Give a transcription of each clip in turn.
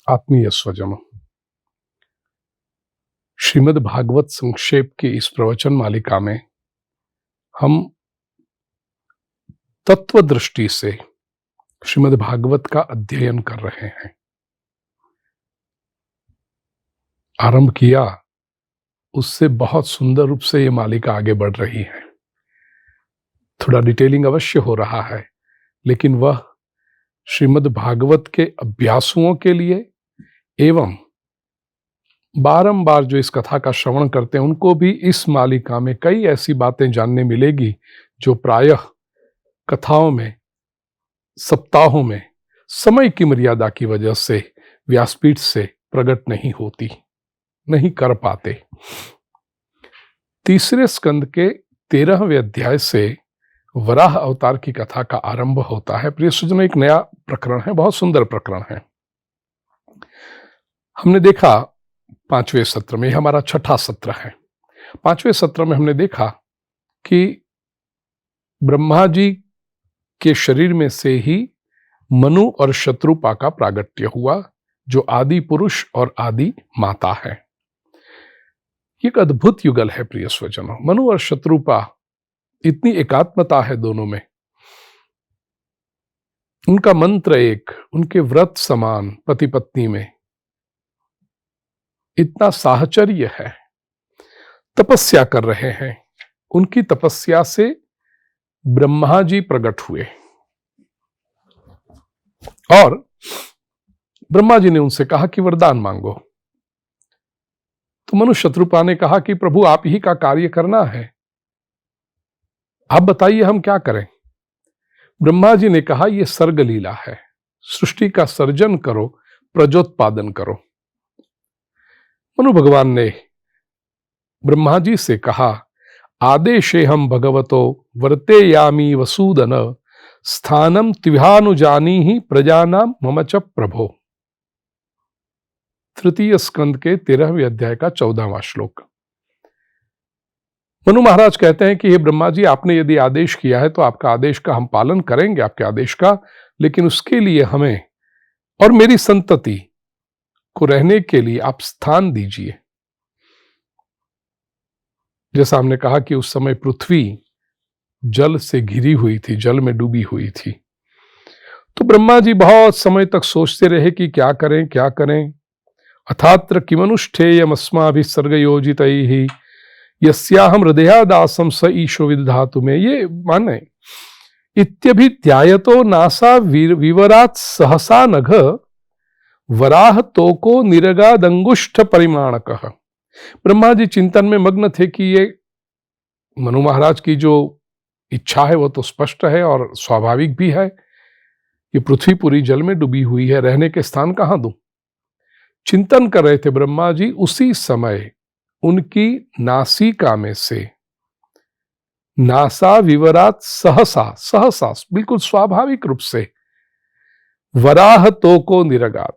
आत्मीय स्वजनों, श्रीमद् भागवत संक्षेप की इस प्रवचन मालिका में हम तत्व दृष्टि से श्रीमद् भागवत का अध्ययन कर रहे हैं। आरंभ किया, उससे बहुत सुंदर रूप से ये मालिका आगे बढ़ रही है। थोड़ा डिटेलिंग अवश्य हो रहा है, लेकिन वह श्रीमद् भागवत के अभ्यासुओं के लिए एवं बारंबार जो इस कथा का श्रवण करते हैं उनको भी इस मालिका में कई ऐसी बातें जानने मिलेगी जो प्रायः कथाओं में, सप्ताहों में समय की मर्यादा की वजह से व्यासपीठ से प्रकट नहीं होती, नहीं कर पाते। तीसरे स्कंद के 13वें अध्याय से वराह अवतार की कथा का आरंभ होता है। प्रिय सज्जनों, एक नया प्रकरण है, बहुत सुंदर प्रकरण है। हमने देखा 5वें सत्र में, हमारा छठा सत्र है। 5वें सत्र में हमने देखा कि ब्रह्मा जी के शरीर में से ही मनु और शत्रुपा का प्रागट्य हुआ, जो आदि पुरुष और आदि माता है। एक अद्भुत युगल है प्रिय स्वजनों। मनु और शत्रुपा, इतनी एकात्मता है दोनों में, उनका मंत्र एक, उनके व्रत समान पति पत्नी में, इतना साहचर्य है। तपस्या कर रहे हैं, उनकी तपस्या से ब्रह्मा जी प्रकट हुए और ब्रह्मा जी ने उनसे कहा कि वरदान मांगो। तो मनु शत्रुपा ने कहा कि प्रभु, आप ही का कार्य करना है, आप बताइए हम क्या करें। ब्रह्मा जी ने कहा, यह सर्ग लीला है, सृष्टि का सर्जन करो, प्रजोत्पादन करो। मनु भगवान ने ब्रह्मा जी से कहा, आदेशे हम भगवतो वर्ते यामी वसूदन स्थानम तिव्यानुजानी ही प्रजानाम मम च प्रभो। तृतीय स्कंद के 13वें अध्याय का 14वां श्लोक। मनु महाराज कहते हैं कि हे ब्रह्मा जी, आपने यदि आदेश किया है तो आपका आदेश का हम पालन करेंगे, आपके आदेश का, लेकिन उसके लिए हमें और मेरी संतति को रहने के लिए आप स्थान दीजिए। जैसा हमने कहा कि उस समय पृथ्वी जल से घिरी हुई थी, जल में डूबी हुई थी। तो ब्रह्मा जी बहुत समय तक सोचते रहे कि क्या करें, क्या करें। अथात्र किमनुष्ठेयम अस्माभिः यस्याहम हृदयादासम स ईशो विदधातु में, ये माने इत्यभिध्यायतो नासा विवरात सहसा नघ वराह तोको निरगादंगुष्ठ परिमाणकः। ब्रह्मा जी चिंतन में मग्न थे कि ये मनु महाराज की जो इच्छा है वो तो स्पष्ट है और स्वाभाविक भी है कि पृथ्वी पूरी जल में डूबी हुई है, रहने के स्थान कहां दूं। चिंतन कर रहे थे ब्रह्मा जी, उसी समय उनकी नासिका में से नासा विवरात सहसा बिल्कुल स्वाभाविक रूप से वराह तो को निरगात,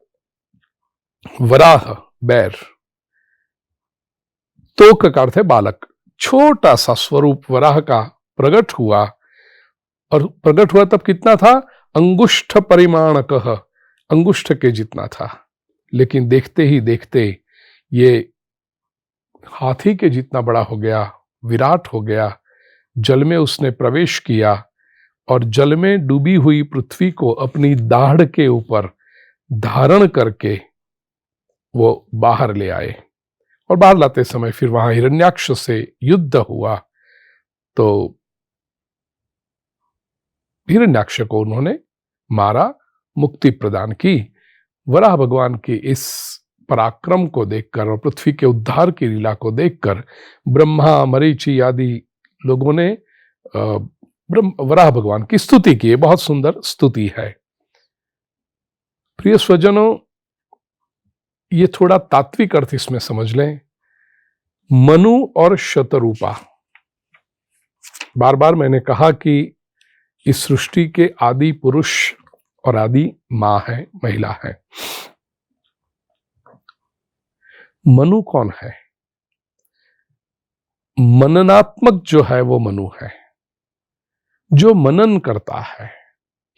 वराह बैर, तोक का अर्थ है बालक, छोटा सा स्वरूप वराह का प्रकट हुआ। और प्रकट हुआ तब कितना था? अंगुष्ठ परिमाणकः, अंगुष्ठ के जितना था। लेकिन देखते ही देखते ये हाथी के जितना बड़ा हो गया, विराट हो गया। जल में उसने प्रवेश किया और जल में डूबी हुई पृथ्वी को अपनी दाढ़ के ऊपर धारण करके वो बाहर ले आए। और बाहर लाते समय फिर वहां हिरण्याक्ष से युद्ध हुआ, तो हिरण्याक्ष को उन्होंने मारा, मुक्ति प्रदान की। वराह भगवान के इस पराक्रम को देखकर और पृथ्वी के उद्धार की लीला को देखकर ब्रह्मा, मरीचि आदि लोगों ने वराह भगवान की स्तुति की। बहुत सुंदर स्तुति है। प्रिय स्वजनों, ये थोड़ा तात्विक अर्थ इसमें समझ लें। मनु और शतरूपा, बार बार मैंने कहा कि इस सृष्टि के आदि पुरुष और आदि मां है, महिला है। मनु कौन है? मननात्मक जो है वो मनु है, जो मनन करता है।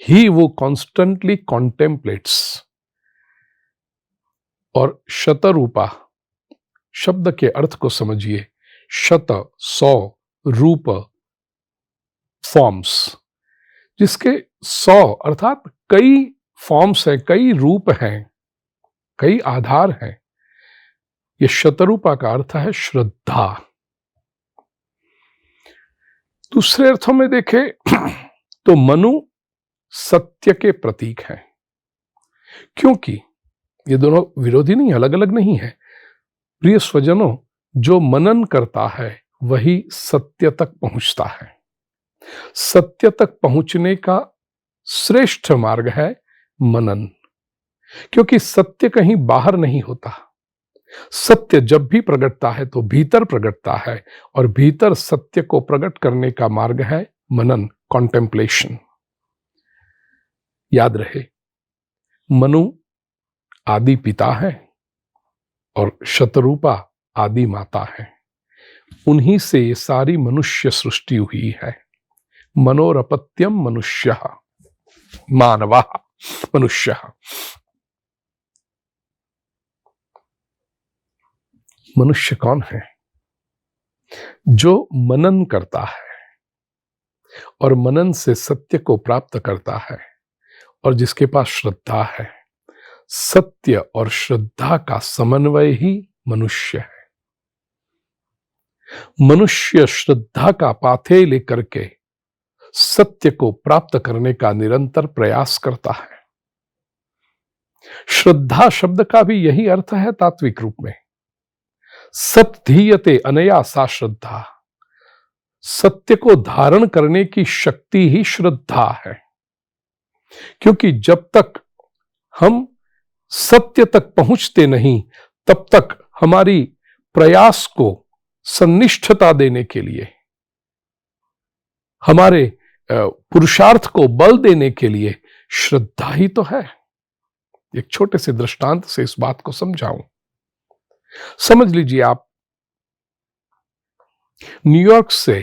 ही वो कॉन्स्टेंटली कॉन्टेम्पलेट्स। और शतरूपा शब्द के अर्थ को समझिए। शत 100, रूप फॉर्म्स, जिसके 100 अर्थात कई फॉर्म्स हैं, कई रूप हैं, कई आधार हैं। यह शतरूपा का अर्थ है श्रद्धा। दूसरे अर्थों में देखें तो मनु सत्य के प्रतीक हैं, क्योंकि ये दोनों विरोधी नहीं, अलग अलग नहीं है। प्रिय स्वजनों, जो मनन करता है वही सत्य तक पहुंचता है। सत्य तक पहुंचने का श्रेष्ठ मार्ग है मनन, क्योंकि सत्य कहीं बाहर नहीं होता। सत्य जब भी प्रगटता है तो भीतर प्रगटता है, और भीतर सत्य को प्रकट करने का मार्ग है मनन, कॉन्टेम्पलेशन। याद रहे, मनु आदि पिता है और शतरूपा आदि माता है। उन्हीं से ये सारी मनुष्य सृष्टि हुई है। मनोरपत्यम मनुष्यः, मानवः मनुष्यः। मनुष्य कौन है? जो मनन करता है और मनन से सत्य को प्राप्त करता है, और जिसके पास श्रद्धा है। सत्य और श्रद्धा का समन्वय ही मनुष्य है। मनुष्य श्रद्धा का पाथेय लेकर के सत्य को प्राप्त करने का निरंतर प्रयास करता है। श्रद्धा शब्द का भी यही अर्थ है तात्विक रूप में। सत्धीयते अनया सा श्रद्धा, सत्य को धारण करने की शक्ति ही श्रद्धा है। क्योंकि जब तक हम सत्य तक पहुंचते नहीं, तब तक हमारी प्रयास को सन्निष्ठता देने के लिए, हमारे पुरुषार्थ को बल देने के लिए श्रद्धा ही तो है। एक छोटे से दृष्टांत से इस बात को समझाऊं। समझ लीजिए, आप न्यूयॉर्क से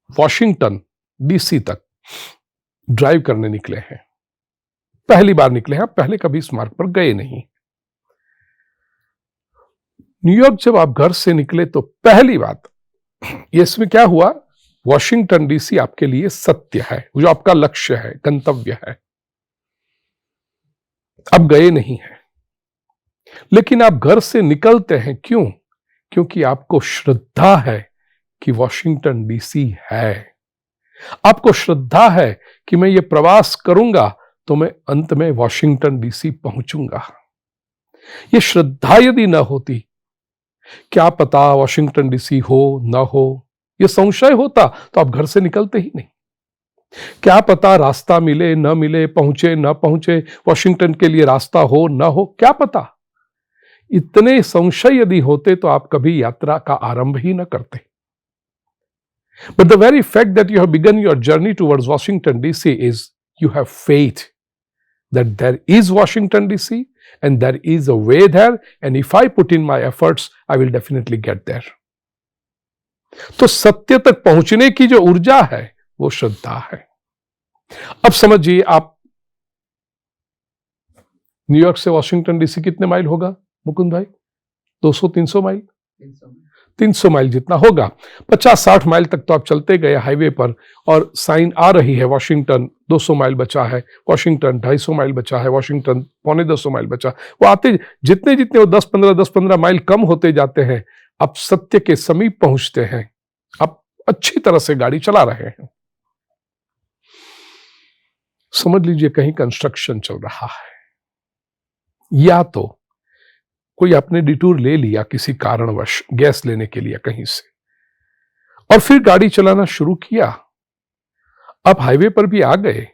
वॉशिंगटन डीसी तक ड्राइव करने निकले हैं। पहली बार निकले हैं, पहले कभी इस मार्ग पर गए नहीं। न्यूयॉर्क जब आप घर से निकले तो पहली बात, इसमें क्या हुआ, वॉशिंगटन डीसी आपके लिए सत्य है, जो आपका लक्ष्य है, गंतव्य है। अब गए नहीं है, लेकिन आप घर से निकलते हैं। क्यों? क्योंकि आपको श्रद्धा है कि वॉशिंगटन डीसी है। आपको श्रद्धा है कि मैं ये प्रवास करूंगा तो मैं अंत में वॉशिंगटन डीसी पहुंचूंगा। ये श्रद्धा यदि न होती, क्या पता वॉशिंगटन डीसी हो न हो, ये संशय होता तो आप घर से निकलते ही नहीं। क्या पता रास्ता मिले न मिले, पहुंचे न पहुंचे, वॉशिंगटन के लिए रास्ता हो न हो, क्या पता। इतने संशय यदि होते तो आप कभी यात्रा का आरंभ ही न करते। But the very fact that you have begun your journey towards Washington DC is you have faith that there is Washington DC and there is a way there, and if I put in my efforts, I will definitely get there. तो सत्य तक पहुंचने की जो ऊर्जा है वो श्रद्धा है। अब समझिए, आप न्यूयॉर्क से वॉशिंगटन डीसी कितने माइल होगा मुकुंद भाई? 200-300 माइल, 300 माइल जितना होगा। 50-60 माइल तक तो आप चलते गए हाईवे पर, और साइन आ रही है वॉशिंगटन 200 माइल बचा है, वॉशिंगटन 250 माइल बचा है, वॉशिंगटन 250 माइल बचा। वो आते जितने जितने वो 10-15 माइल कम होते जाते हैं, आप सत्य के समीप पहुंचते हैं। आप अच्छी तरह से गाड़ी चला रहे हैं। समझ लीजिए कहीं कंस्ट्रक्शन चल रहा है, या तो कोई आपने डिटूर ले लिया किसी कारणवश गैस लेने के लिए कहीं से, और फिर गाड़ी चलाना शुरू किया। आप हाईवे पर भी आ गए,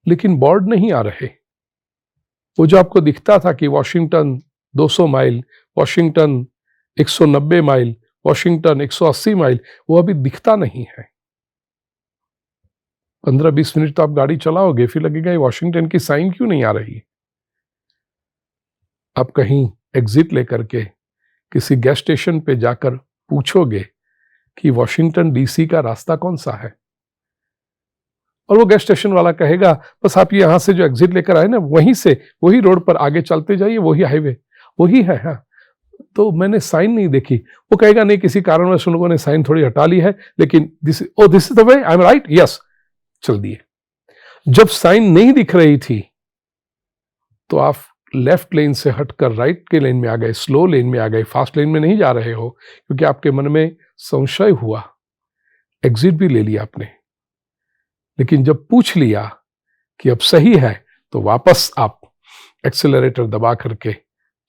लेकिन बोर्ड नहीं आ रहे। वो जो आपको दिखता था कि Washington 200 mile, Washington 190 mile, Washington 180 mile, वो अभी दिखता नहीं है। 15-20 मिनट तो आप गाड़ी चलाओगे, फिर लगेगा ये वॉशिंगटन की साइन क्यों नहीं आ रही। आप कहीं एग्जिट लेकर के किसी गैस स्टेशन पे जाकर पूछोगे कि वॉशिंगटन डीसी का रास्ता कौन सा है, और वो गैस स्टेशन वाला कहेगा बस आप ये यहाँ से जो एग्जिट लेकर आए ना, वहीं से वही रोड पर आगे चलते जाइए, वही हाईवे वही है। हाँ, तो मैंने साइन नहीं देखी। वो कहेगा नहीं, किसी कारणवश उन लोगों ने साइन थोड़ी हटा ली है, लेकिन this is the way, I am right, yes, चल दिए। जब साइन नहीं दिख रही थी तो आप लेफ्ट लेन से हटकर राइट के लेन में आ गए, स्लो लेन में आ गए, फास्ट लेन में नहीं जा रहे हो, क्योंकि आपके मन में संशय हुआ। एग्जिट भी ले लिया आपने, लेकिन जब पूछ लिया कि अब सही है तो वापस आप एक्सेलरेटर दबा करके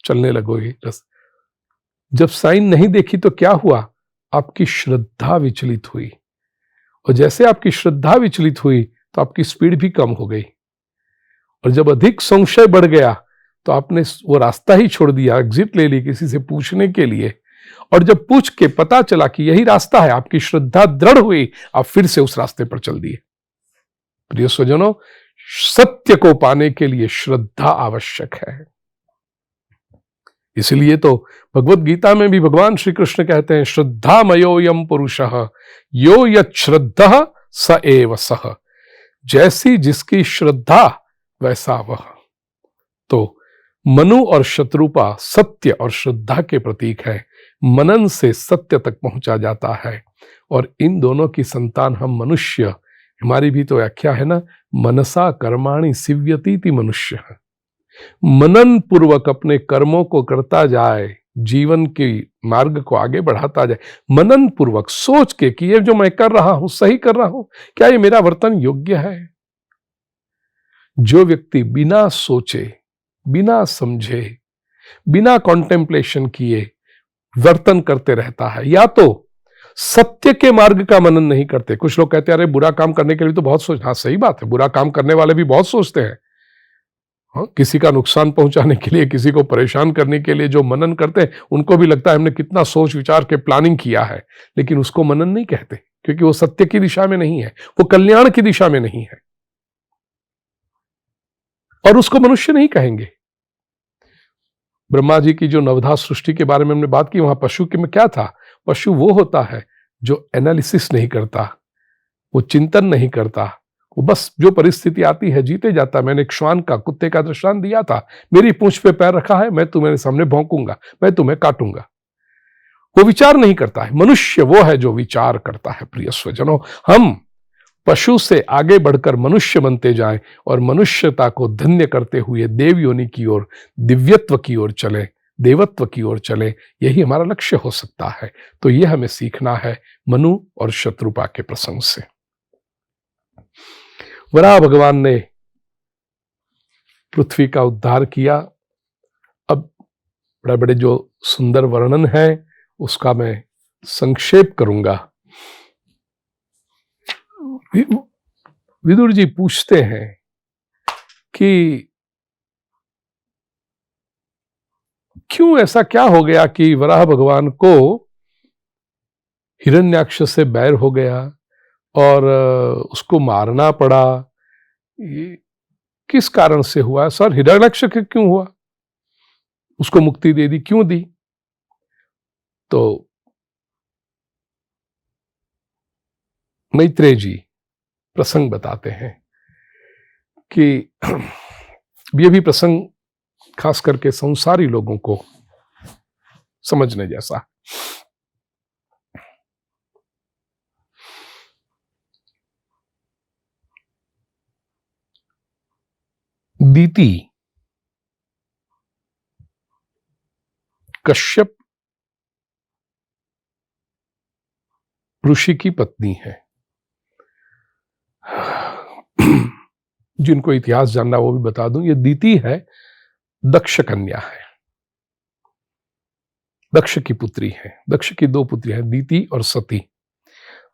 चलने लगोगे। जब साइन नहीं देखी तो क्या हुआ, आपकी श्रद्धा विचलित हुई, और जैसे आपकी श्रद्धा विचलित हुई तो आपकी स्पीड भी कम हो गई, और जब अधिक संशय बढ़ गया तो आपने वो रास्ता ही छोड़ दिया, एग्जिट ले ली किसी से पूछने के लिए, और जब पूछ के पता चला कि यही रास्ता है, आपकी श्रद्धा दृढ़ हुई, आप फिर से उस रास्ते पर चल दिए। प्रिय स्वजनों, सत्य को पाने के लिए श्रद्धा आवश्यक है। इसलिए तो भगवत गीता में भी भगवान श्री कृष्ण कहते हैं, श्रद्धामयोयम पुरुषः यो यत् श्रद्धः स एव सः। जैसी जिसकी श्रद्धा वैसा वह। तो मनु और शत्रुपा सत्य और श्रद्धा के प्रतीक है। मनन से सत्य तक पहुंचा जाता है, और इन दोनों की संतान हम मनुष्य, हमारी भी तो व्याख्या है ना, मनसा कर्माणि सिव्यतीति मनुष्य। मनन पूर्वक अपने कर्मों को करता जाए, जीवन के मार्ग को आगे बढ़ाता जाए, मनन पूर्वक सोच के कि ये जो मैं कर रहा हूं सही कर रहा हूं, क्या ये मेरा वर्तन योग्य है। जो व्यक्ति बिना सोचे, बिना समझे, बिना कॉन्टेम्पलेशन किए वर्तन करते रहता है, या तो सत्य के मार्ग का मनन नहीं करते। कुछ लोग कहते हैं अरे बुरा काम करने के लिए तो बहुत सोच, हाँ सही बात है, बुरा काम करने वाले भी बहुत सोचते हैं। हाँ, किसी का नुकसान पहुंचाने के लिए, किसी को परेशान करने के लिए जो मनन करते हैं, उनको भी लगता है हमने कितना सोच विचार के प्लानिंग किया है, लेकिन उसको मनन नहीं कहते, क्योंकि वो सत्य की दिशा में नहीं है, वो कल्याण की दिशा में नहीं है, और उसको मनुष्य नहीं कहेंगे। ब्रह्मा जी की जो नवधा सृष्टि के बारे में हमने बात की, वहां पशु के में क्या था, पशु वो होता है जो एनालिसिस नहीं करता, वो चिंतन नहीं करता, वो बस जो परिस्थिति आती है जीते जाता। मैंने एक श्वान का, कुत्ते का दृष्टांत दिया था, मेरी पूंछ पे पैर रखा है, मैं तुम्हारे सामने भौंकूंगा, मैं तुम्हें काटूंगा। वो विचार नहीं करता है। मनुष्य वो है जो विचार करता है। प्रिय स्वजनों, हम पशु से आगे बढ़कर मनुष्य बनते जाएं, और मनुष्यता को धन्य करते हुए देव योनि की ओर, दिव्यत्व की ओर चले, देवत्व की ओर चले, यही हमारा लक्ष्य हो सकता है। तो यह हमें सीखना है मनु और शत्रुपा के प्रसंग से। वराह भगवान ने पृथ्वी का उद्धार किया। अब बड़े बड़े जो सुंदर वर्णन है उसका मैं संक्षेप करूंगा। विदुर जी पूछते हैं कि क्यों ऐसा क्या हो गया कि वराह भगवान को हिरण्याक्ष से बैर हो गया और उसको मारना पड़ा, ये किस कारण से हुआ। सर हिरण्याक्ष क्यों हुआ, उसको मुक्ति दे दी, क्यों दी। तो मैत्रेय जी प्रसंग बताते हैं कि ये भी प्रसंग खास करके संसारी लोगों को समझने जैसा। दीति कश्यप ऋषि की पत्नी है। जिनको इतिहास जानना वो भी बता दूं, ये दीति है, दक्ष कन्या है, दक्ष की पुत्री है। दक्ष की दो पुत्री हैं, दीति और सती।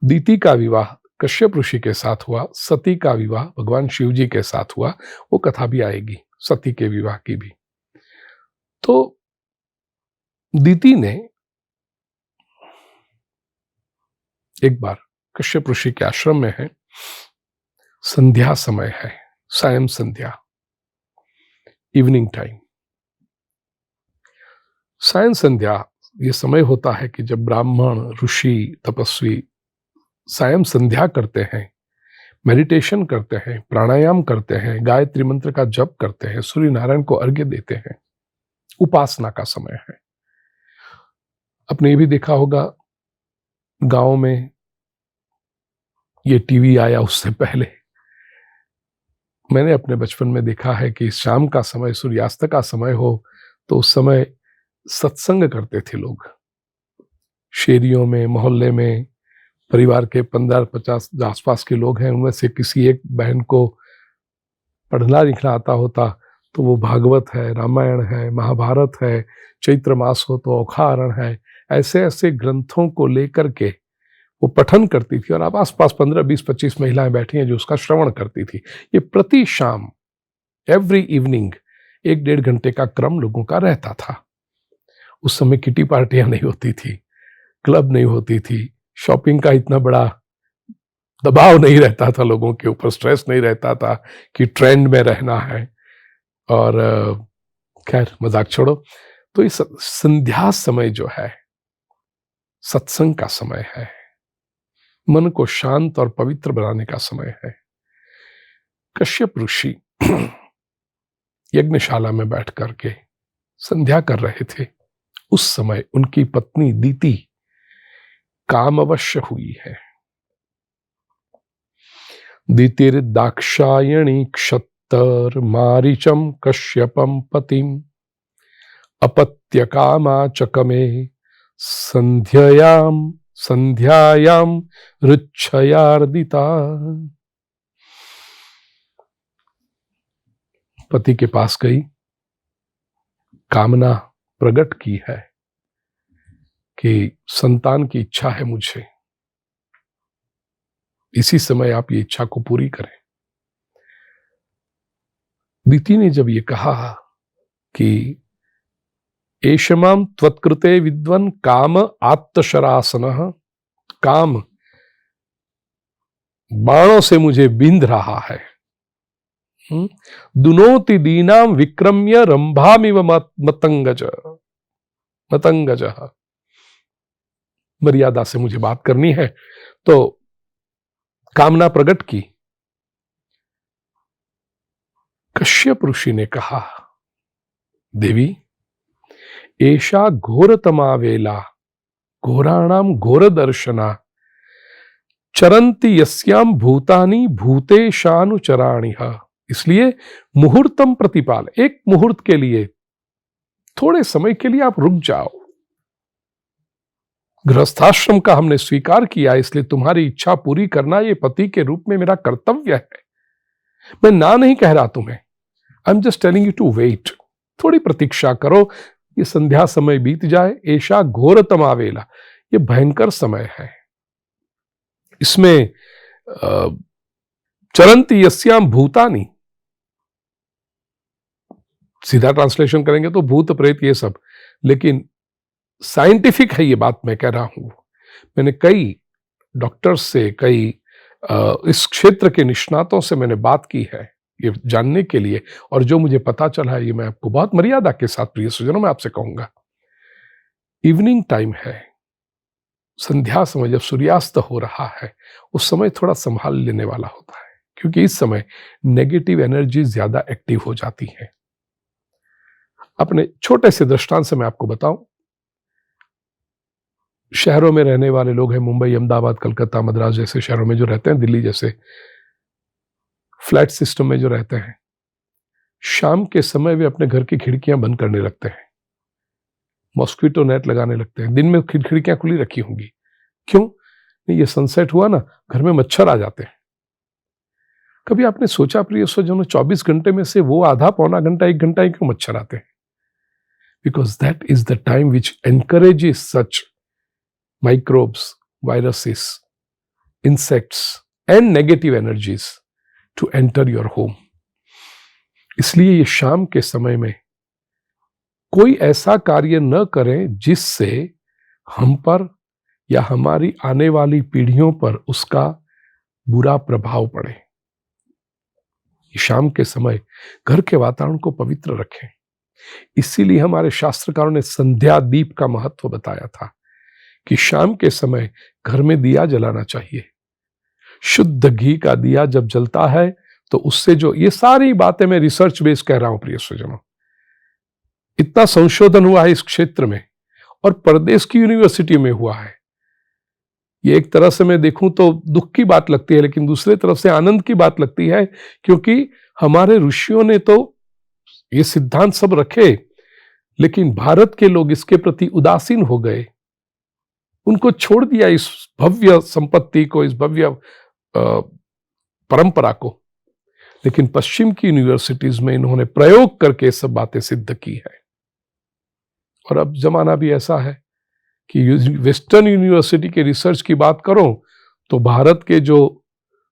दीति का विवाह कश्यप ऋषि के साथ हुआ, सती का विवाह भगवान शिव जी के साथ हुआ। वो कथा भी आएगी सती के विवाह की भी। तो दीति ने एक बार, कश्यप ऋषि के आश्रम में है, संध्या समय है, सायं संध्या, इवनिंग टाइम। सायं संध्या ये समय होता है कि जब ब्राह्मण, ऋषि, तपस्वी सायं संध्या करते हैं, मेडिटेशन करते हैं, प्राणायाम करते हैं, गायत्री मंत्र का जप करते हैं, सूर्य नारायण को अर्घ्य देते हैं, उपासना का समय है। आपने ये भी देखा होगा, गांव में ये टीवी आया उससे पहले मैंने अपने बचपन में देखा है कि शाम का समय, सूर्यास्त का समय हो तो उस समय सत्संग करते थे लोग। शेरियों में, मोहल्ले में, परिवार के 15-50 आसपास के लोग हैं, उनमें से किसी एक बहन को पढ़ना लिखना आता होता तो वो भागवत है, रामायण है, महाभारत है, चैत्र मास हो तो औखारण है, ऐसे ऐसे ग्रंथों को लेकर के वो पठन करती थी। और अब आसपास 15, 20, 25 महिलाएं बैठी हैं जो उसका श्रवण करती थी। ये प्रति शाम, एवरी इवनिंग 1-1.5 घंटे का क्रम लोगों का रहता था। उस समय किटी पार्टियां नहीं होती थी, क्लब नहीं होती थी, शॉपिंग का इतना बड़ा दबाव नहीं रहता था, लोगों के ऊपर स्ट्रेस नहीं रहता था कि ट्रेंड में रहना है। और खैर मजाक छोड़ो, तो इस संध्या समय जो है सत्संग का समय है, मन को शांत और पवित्र बनाने का समय है। कश्यप ऋषि यज्ञशाला में बैठ करके संध्या कर रहे थे। उस समय उनकी पत्नी दीति कामवश हुई है। दीतिर दाक्षायणी क्षत्तर मारीचम कश्यपम पतिम अपत्य कामाचकमे संध्यायाम रुच्छयार्दिता। पति के पास गई, कामना प्रकट की है कि संतान की इच्छा है मुझे, इसी समय आप ये इच्छा को पूरी करें। दीति ने जब ये कहा कि एषमाम त्वत्कृते विद्वन काम आत्तशरासनः, काम बाणों से मुझे बिंध रहा है, दुनोति दीनाम विक्रम्य रंभामिव मतंगज, मर्यादा से मुझे बात करनी है, तो कामना प्रकट की। कश्यप ऋषि ने कहा, देवी एषा घोरतमा वेला घोराणाम घोर दर्शना चरंती यस्याम भूतानि भूतेशानुचराणिहा। इसलिए मुहूर्तम प्रतिपाल, एक मुहूर्त के लिए, थोड़े समय के लिए आप रुक जाओ। गृहस्थाश्रम का हमने स्वीकार किया, इसलिए तुम्हारी इच्छा पूरी करना ये पति के रूप में मेरा कर्तव्य है। मैं ना नहीं कह रहा तुम्हें, I am just telling you to wait, थोड़ी प्रतीक्षा करो, ये संध्या समय बीत जाए। ऐशा घोरतमा वेला, ये भयंकर समय है, इसमें चरंती यस्याम भूतानि, सीधा ट्रांसलेशन करेंगे तो भूत प्रेत ये सब, लेकिन साइंटिफिक है ये बात मैं कह रहा हूं। मैंने कई डॉक्टर्स से, कई इस क्षेत्र के निष्णातों से मैंने बात की है ये जानने के लिए, और जो मुझे पता चला है ये मैं आपको बहुत मर्यादा के साथ प्रिय स्वजनों में आपसे कहूंगा। इवनिंग टाइम है, संध्या समय जब सूर्यास्त हो रहा है, उस समय थोड़ा संभाल लेने वाला होता है, क्योंकि इस समय नेगेटिव एनर्जी ज्यादा एक्टिव हो जाती है। अपने छोटे से दृष्टांत से मैं आपको बताऊं, शहरों में रहने वाले लोग हैं, मुंबई, अहमदाबाद, कलकत्ता, मद्रास जैसे शहरों में जो रहते हैं, दिल्ली जैसे फ्लैट सिस्टम में जो रहते हैं, शाम के समय वे अपने घर की खिड़कियां बंद करने लगते हैं, मॉस्किटो नेट लगाने लगते हैं। दिन में खिड़कियां खुली रखी होंगी, क्यों? ये सनसेट हुआ ना, घर में मच्छर आ जाते हैं। कभी आपने सोचा प्रिय स्वजनों, 24 घंटे में से वो आधा पौना घंटा, 1 घंटा ही क्यों मच्छर आते हैं? Because that is the time which encourages such microbes, viruses, insects and negative energies to enter your home. इसलिए ये शाम के समय में कोई ऐसा कार्य न करें जिससे हम पर या हमारी आने वाली पीढ़ियों पर उसका बुरा प्रभाव पड़े। शाम के समय घर के वातावरण को पवित्र रखें। इसीलिए हमारे शास्त्रकारों ने संध्या दीप का महत्व बताया था कि शाम के समय घर में दिया जलाना चाहिए। शुद्ध घी का दिया जब जलता है तो उससे जो, ये सारी बातें मैं रिसर्च बेस कह रहा हूं प्रिय स्वजनों, इतना संशोधन हुआ है इस क्षेत्र में और परदेश की यूनिवर्सिटी में हुआ है। ये एक तरह से मैं देखूं तो दुख की बात लगती है, लेकिन दूसरे तरफ से आनंद की बात लगती है, क्योंकि हमारे ऋषियों ने तो ये सिद्धांत सब रखे, लेकिन भारत के लोग इसके प्रति उदासीन हो गए, उनको छोड़ दिया इस भव्य संपत्ति को, इस भव्य परंपरा को। लेकिन पश्चिम की यूनिवर्सिटीज में इन्होंने प्रयोग करके सब बातें सिद्ध की है। और अब जमाना भी ऐसा है कि वेस्टर्न यूनिवर्सिटी के रिसर्च की बात करो तो भारत के जो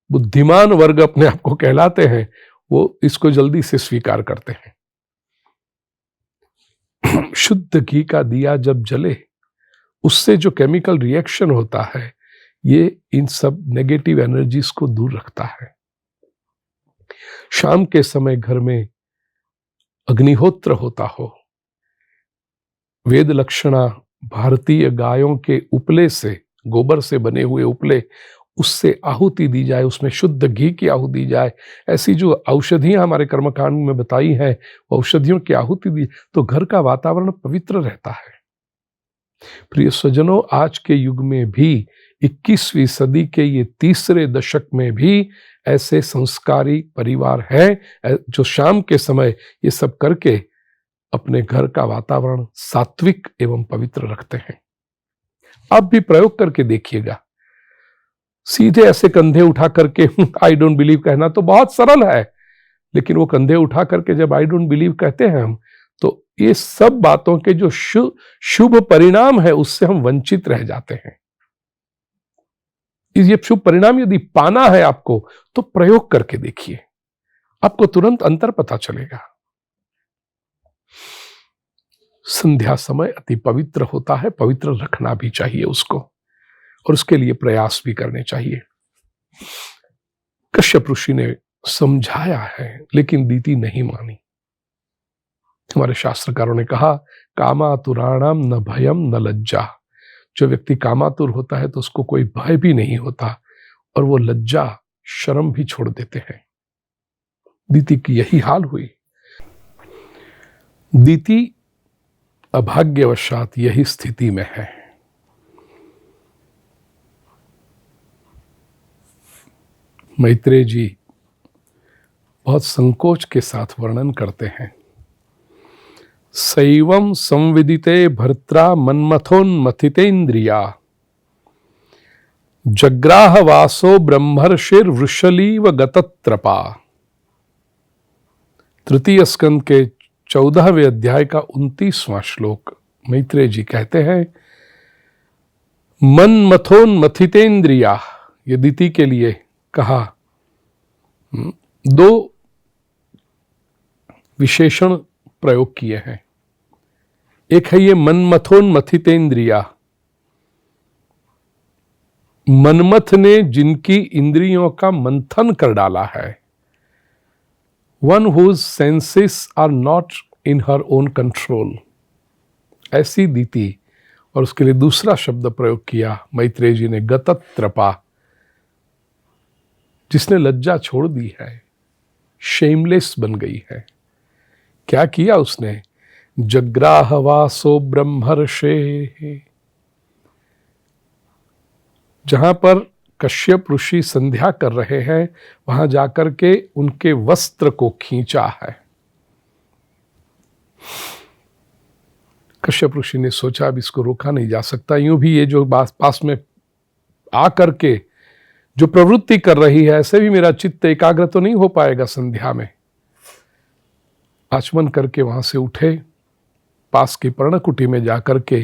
बुद्धिमान वर्ग अपने आप को कहलाते हैं वो इसको जल्दी से स्वीकार करते हैं। शुद्ध घी का दिया जब जले, उससे जो केमिकल रिएक्शन होता है ये इन सब नेगेटिव एनर्जीज को दूर रखता है। शाम के समय घर में अग्निहोत्र होता हो, वेद लक्षणा भारतीय गायों के उपले से, गोबर से बने हुए उपले, उससे आहुति दी जाए, उसमें शुद्ध घी की आहुति दी जाए, ऐसी जो औषधियां हमारे कर्मकांड में बताई हैं औषधियों की आहुति दी, तो घर का वातावरण पवित्र रहता है। प्रिय स्वजनों, आज के युग में भी 21वीं सदी के ये तीसरे दशक में भी ऐसे संस्कारी परिवार हैं जो शाम के समय ये सब करके अपने घर का वातावरण सात्विक एवं पवित्र रखते हैं। आप भी प्रयोग करके देखिएगा। सीधे ऐसे कंधे उठा करके आई डोंट बिलीव कहना तो बहुत सरल है, लेकिन वो कंधे उठा करके जब आई डोंट बिलीव कहते हैं हम, तो ये सब बातों के जो शुभ परिणाम है उससे हम वंचित रह जाते हैं। ये शुभ परिणाम यदि पाना है आपको तो प्रयोग करके देखिए, आपको तुरंत अंतर पता चलेगा। संध्या समय अति पवित्र होता है, पवित्र रखना भी चाहिए उसको, और उसके लिए प्रयास भी करने चाहिए। कश्यप ऋषि ने समझाया है लेकिन दीति नहीं मानी। हमारे शास्त्रकारों ने कहा, कामातुराणाम न भयम न लज्जा। जो व्यक्ति कामातुर होता है तो उसको कोई भय भी नहीं होता और वो लज्जा शर्म भी छोड़ देते हैं। दीति की यही हाल हुई। दीति अभाग्यवशात यही स्थिति में है। मैत्रेय जी बहुत संकोच के साथ वर्णन करते हैं। सैवं संविदिते भर्त्रा मन्मथोन्मथितेन्द्रिया जग्राह वासो ब्रह्मर्षिर वृषलीव गतत्रपा। तृतीय स्कंद के 14वें अध्याय का 29वां श्लोक मैत्रेय जी कहते हैं, मन्मथोन्मथितेन्द्रिया, ये दीति के लिए कहा। दो विशेषण प्रयोग किए हैं। एक है ये मन्मथोन्मथितेन्द्रिया, मनमथ ने जिनकी इंद्रियों का मंथन कर डाला है, one whose senses are not in her own control, ऐसी दीति। और उसके लिए दूसरा शब्द प्रयोग किया मैत्रेय जी ने, गतत्रपा, जिसने लज्जा छोड़ दी है, शेमलेस बन गई है। क्या किया उसने? जग्राह वासो ब्रह्मर्षे, जहां पर कश्यप ऋषि संध्या कर रहे हैं वहां जाकर के उनके वस्त्र को खींचा है। कश्यप ऋषि ने सोचा अब इसको रोका नहीं जा सकता, यूं भी ये जो पास में आकर के जो प्रवृत्ति कर रही है, ऐसे भी मेरा चित्त एकाग्र तो नहीं हो पाएगा संध्या में। आचमन करके वहां से उठे, पास की पर्णकुटी में जाकर के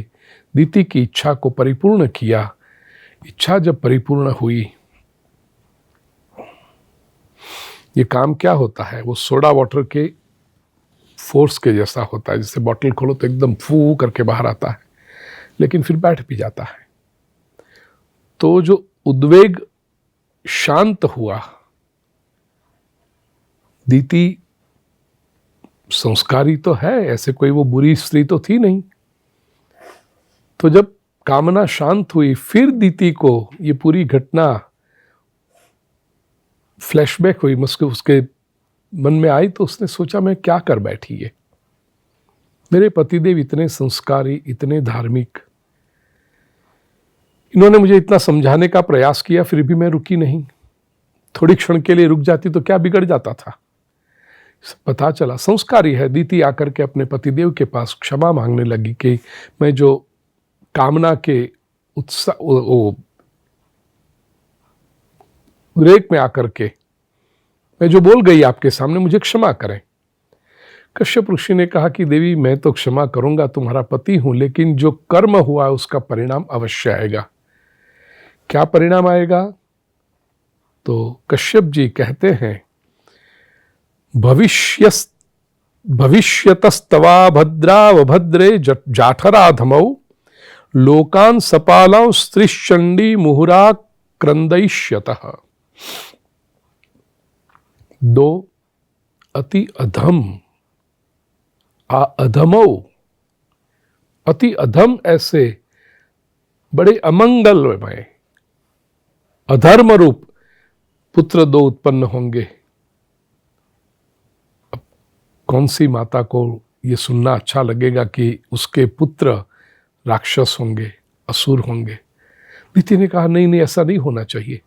दीति की इच्छा को परिपूर्ण किया। इच्छा जब परिपूर्ण हुई, ये काम क्या होता है, वो सोडा वाटर के फोर्स के जैसा होता है, जिससे बॉटल खोलो तो एकदम फू करके बाहर आता है, लेकिन फिर बैठ भी जाता है। तो जो उद्वेग शांत हुआ, दीति संस्कारी तो है, ऐसे कोई वो बुरी स्त्री तो थी नहीं। तो जब कामना शांत हुई, फिर दीति को ये पूरी घटना फ्लैशबैक हुई, मुझको उसके मन में आई, तो उसने सोचा मैं क्या कर बैठी है। मेरे पतिदेव इतने संस्कारी, इतने धार्मिक, इन्होंने मुझे इतना समझाने का प्रयास किया, फिर भी मैं रुकी नहीं। थोड़ी क्षण के लिए रुक जाती तो क्या बिगड़ जाता था। पता चला संस्कारी है। दीति आकर के अपने पतिदेव के पास क्षमा मांगने लगी कि मैं जो कामना के उत्साह उद्रेक में आकर के मैं जो बोल गई आपके सामने, मुझे क्षमा करें। कश्यप ऋषि ने कहा कि देवी मैं तो क्षमा करूंगा, तुम्हारा पति हूं, लेकिन जो कर्म हुआ उसका परिणाम अवश्य आएगा। क्या परिणाम आएगा? तो कश्यप जी कहते हैं भविष्यतस्तवा भद्रावभद्रे जाठराधमौ लोकान सपालां स्त्रीश्चंडी मुहुरा क्रंदयिष्यतः। दो अति अधम अधमौ, अति अधम ऐसे बड़े अमंगलमय अधर्म रूप पुत्र दो उत्पन्न होंगे। अब कौन सी माता को यह सुनना अच्छा लगेगा कि उसके पुत्र राक्षस होंगे, असुर होंगे। दीति ने कहा नहीं नहीं, ऐसा नहीं होना चाहिए।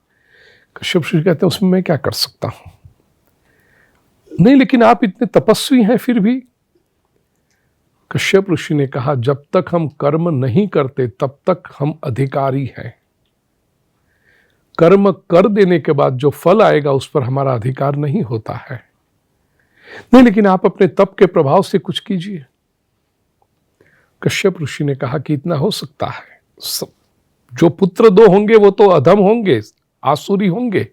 कश्यप ऋषि कहते हैं उसमें मैं क्या कर सकता हूं। नहीं, लेकिन आप इतने तपस्वी हैं फिर भी। कश्यप ऋषि ने कहा जब तक हम कर्म नहीं करते तब तक हम अधिकारी हैं। कर्म कर देने के बाद जो फल आएगा उस पर हमारा अधिकार नहीं होता है। नहीं, लेकिन आप अपने तप के प्रभाव से कुछ कीजिए। कश्यप ऋषि ने कहा कि इतना हो सकता है, जो पुत्र दो होंगे वो तो अधम होंगे, आसुरी होंगे,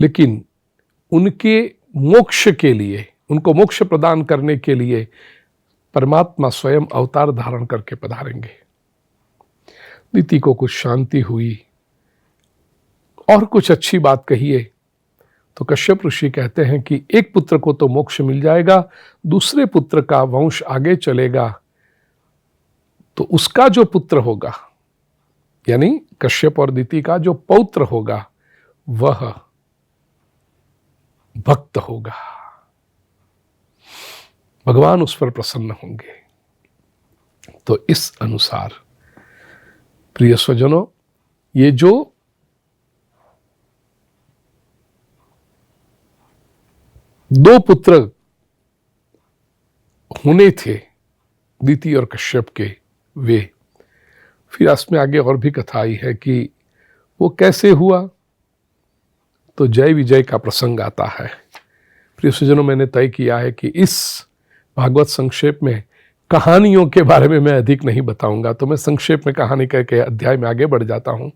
लेकिन उनके मोक्ष के लिए, उनको मोक्ष प्रदान करने के लिए परमात्मा स्वयं अवतार धारण करके पधारेंगे। दीति को कुछ शांति हुई और कुछ अच्छी बात कहिए। तो कश्यप ऋषि कहते हैं कि एक पुत्र को तो मोक्ष मिल जाएगा, दूसरे पुत्र का वंश आगे चलेगा, तो उसका जो पुत्र होगा, यानी कश्यप और दीति का जो पौत्र होगा, वह भक्त होगा। भगवान उस पर प्रसन्न होंगे। तो इस अनुसार प्रिय स्वजनों, ये जो दो पुत्र होने थे दीति और कश्यप के, वे फिर इसमें आगे और भी कथा आई है कि वो कैसे हुआ। तो जय विजय का प्रसंग आता है। प्रिय स्वजनों, मैंने तय किया है कि इस भागवत संक्षेप में कहानियों के बारे में मैं अधिक नहीं बताऊंगा, तो मैं संक्षेप में कहानी के अध्याय में आगे बढ़ जाता हूं।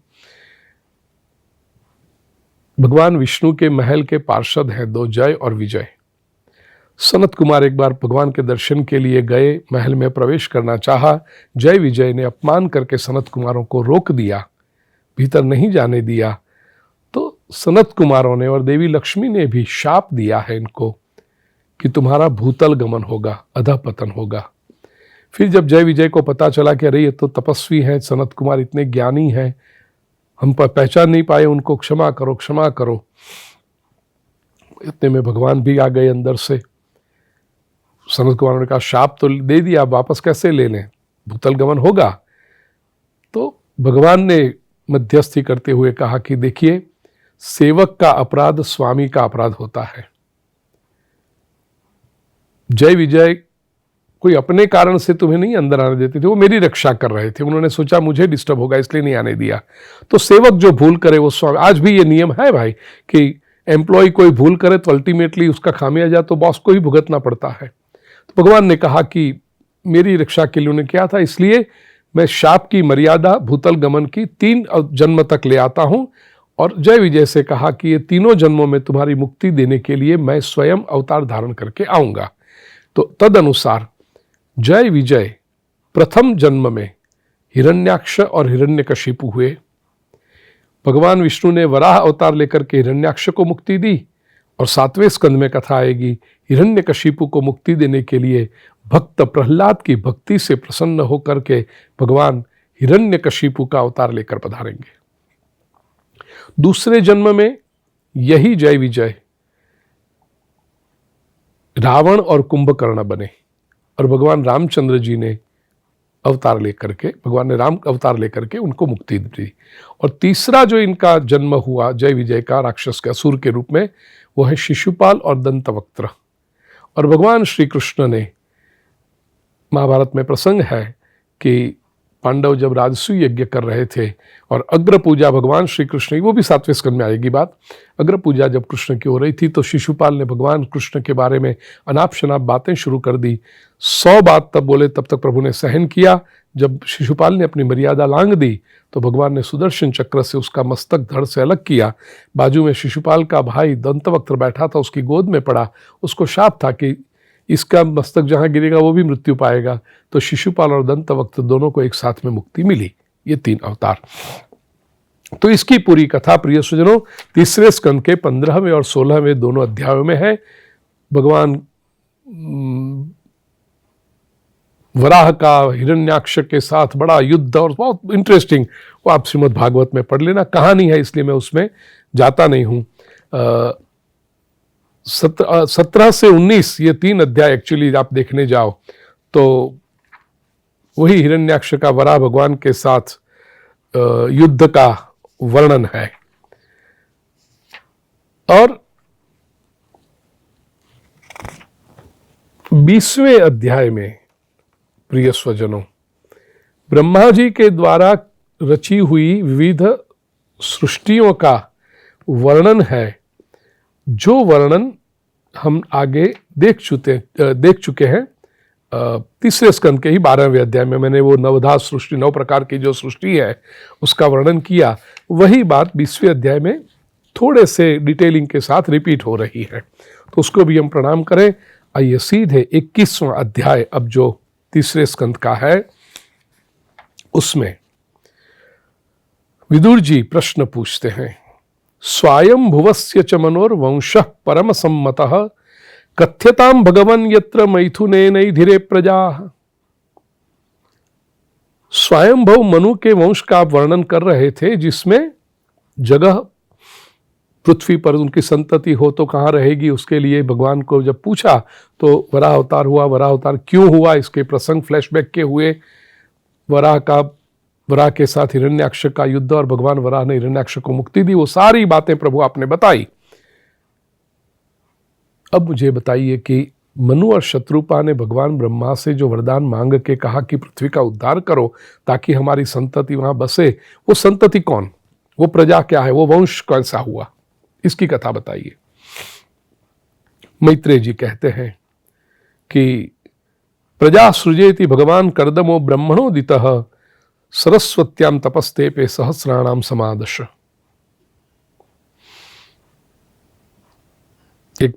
भगवान विष्णु के महल के पार्षद हैं दो, जय और विजय। सनत कुमार एक बार भगवान के दर्शन के लिए गए, महल में प्रवेश करना चाहा। जय विजय ने अपमान करके सनत कुमारों को रोक दिया, भीतर नहीं जाने दिया। तो सनत कुमारों ने और देवी लक्ष्मी ने भी शाप दिया है इनको कि तुम्हारा भूतल गमन होगा, अधःपतन होगा। फिर जब जय विजय को पता चला कि अरे ये तो तपस्वी हैं, सनत कुमार इतने ज्ञानी हैं, हम पहचान नहीं पाए उनको, क्षमा करो क्षमा करो। इतने में भगवान भी आ गए अंदर से। सनत कुमार ने कहा शाप तो दे दिया, वापस कैसे ले लें, भूतल गमन होगा। तो भगवान ने मध्यस्थी करते हुए कहा कि देखिए, सेवक का अपराध स्वामी का अपराध होता है। जय विजय कोई अपने कारण से तुम्हें नहीं अंदर आने देते थे, वो मेरी रक्षा कर रहे थे। उन्होंने सोचा मुझे डिस्टर्ब होगा इसलिए नहीं आने दिया। तो सेवक जो भूल करे वो स्वामी। आज भी ये नियम है भाई कि एम्प्लॉय कोई भूल करे तो अल्टीमेटली उसका खामियाजा तो बॉस को ही भुगतना पड़ता है। तो भगवान ने कहा कि मेरी रक्षा के लिए उन्होंने किया था, इसलिए मैं शाप की मर्यादा भूतल गमन की 3 जन्म तक ले आता हूं। और जय विजय से कहा कि ये तीनों जन्मों में तुम्हारी मुक्ति देने के लिए मैं स्वयं अवतार धारण करके आऊंगा। तो तद अनुसार जय विजय प्रथम जन्म में हिरण्याक्ष और हिरण्यकशिपु हुए। भगवान विष्णु ने वराह अवतार लेकर के हिरण्याक्ष को मुक्ति दी, और 7वें स्कंद में कथा आएगी हिरण्यकशिपु को मुक्ति देने के लिए भक्त प्रहलाद की भक्ति से प्रसन्न होकर के भगवान हिरण्यकशिपु का अवतार लेकर पधारेंगे। दूसरे जन्म में यही जय विजय रावण और कुंभकर्ण बने और भगवान रामचंद्र जी ने अवतार लेकर के, भगवान ने राम अवतार लेकर के उनको मुक्ति दी। और तीसरा जो इनका जन्म हुआ जय विजय का, राक्षस के असुर के रूप में, वो है शिशुपाल और दंतवक्त्र। और भगवान श्री कृष्ण ने, महाभारत में प्रसंग है कि पांडव जब राजसूय यज्ञ कर रहे थे और अग्र पूजा भगवान श्री कृष्ण की, वो भी 7वें स्कंद में आएगी बात, अग्र पूजा जब कृष्ण की हो रही थी तो शिशुपाल ने भगवान कृष्ण के बारे में अनाप शनाप बातें शुरू कर दी। 100 बात तब बोले, तब तक प्रभु ने सहन किया। जब शिशुपाल ने अपनी मर्यादा लांघ दी तो भगवान ने सुदर्शन चक्र से उसका मस्तक धड़ से अलग किया। बाजू में शिशुपाल का भाई दंतवक्त्र बैठा था, उसकी गोद में पड़ा। उसको शाप था कि इसका मस्तक जहाँ गिरेगा वो भी मृत्यु पाएगा। तो शिशुपाल और दंतवक्त्र दोनों को एक साथ में मुक्ति मिली। ये 3 अवतार। तो इसकी पूरी कथा प्रिय सुजनों 3वें स्कंद के 15वें और 16वें दोनों अध्यायों में है। भगवान वराह का हिरण्याक्ष के साथ बड़ा युद्ध और बहुत इंटरेस्टिंग, वो आप श्रीमद् भागवत में पढ़ लेना। कहानी है इसलिए मैं उसमें जाता नहीं हूँ। 17 से 19 ये 3 अध्याय एक्चुअली आप देखने जाओ तो वही हिरण्याक्ष का वराह भगवान के साथ युद्ध का वर्णन है। और 20वें अध्याय में प्रिय स्वजनों, ब्रह्मा जी के द्वारा रची हुई विविध सृष्टियों का वर्णन है, जो वर्णन हम आगे देख चुके हैं 3 स्कंद के ही 12वें अध्याय में। मैंने वो नवधा सृष्टि, 9 प्रकार की जो सृष्टि है उसका वर्णन किया। वही बात 20वें अध्याय में थोड़े से डिटेलिंग के साथ रिपीट हो रही है, तो उसको भी हम प्रणाम करें। आइए सीधे 21वां अध्याय अब जो 3 स्कंद का है उसमें विदुर जी प्रश्न पूछते हैं। स्वयं भुवस्य च मनोर्वंशः परम सम्मतः कथ्यताम भगवन यत्र मैथुनेनैधिरे प्रजाः। स्वयंभव मनु के वंश का आप वर्णन कर रहे थे, जिसमें जगह पृथ्वी पर उनकी संतति हो तो कहाँ रहेगी, उसके लिए भगवान को जब पूछा तो वराह अवतार हुआ। वराह अवतार क्यों हुआ, इसके प्रसंग फ्लैशबैक के हुए। वराह के साथ हिरण्याक्ष का युद्ध और भगवान वराह ने हिरण्याक्ष को मुक्ति दी, वो सारी बातें प्रभु आपने बताई। अब मुझे बताइए कि मनु और शत्रुपा ने भगवान ब्रह्मा से जो वरदान मांग के कहा कि पृथ्वी का उद्धार करो ताकि हमारी संतति वहां बसे, वो संतति कौन, वो प्रजा क्या है, वो वंश कौन सा हुआ, इसकी कथा बताइए। मैत्रेय जी कहते हैं कि प्रजा सृजेति भगवान कर्दमो ब्रह्मणोदितः सरस्वत्याम तपस्ते पे सहस्राणाम समादश। एक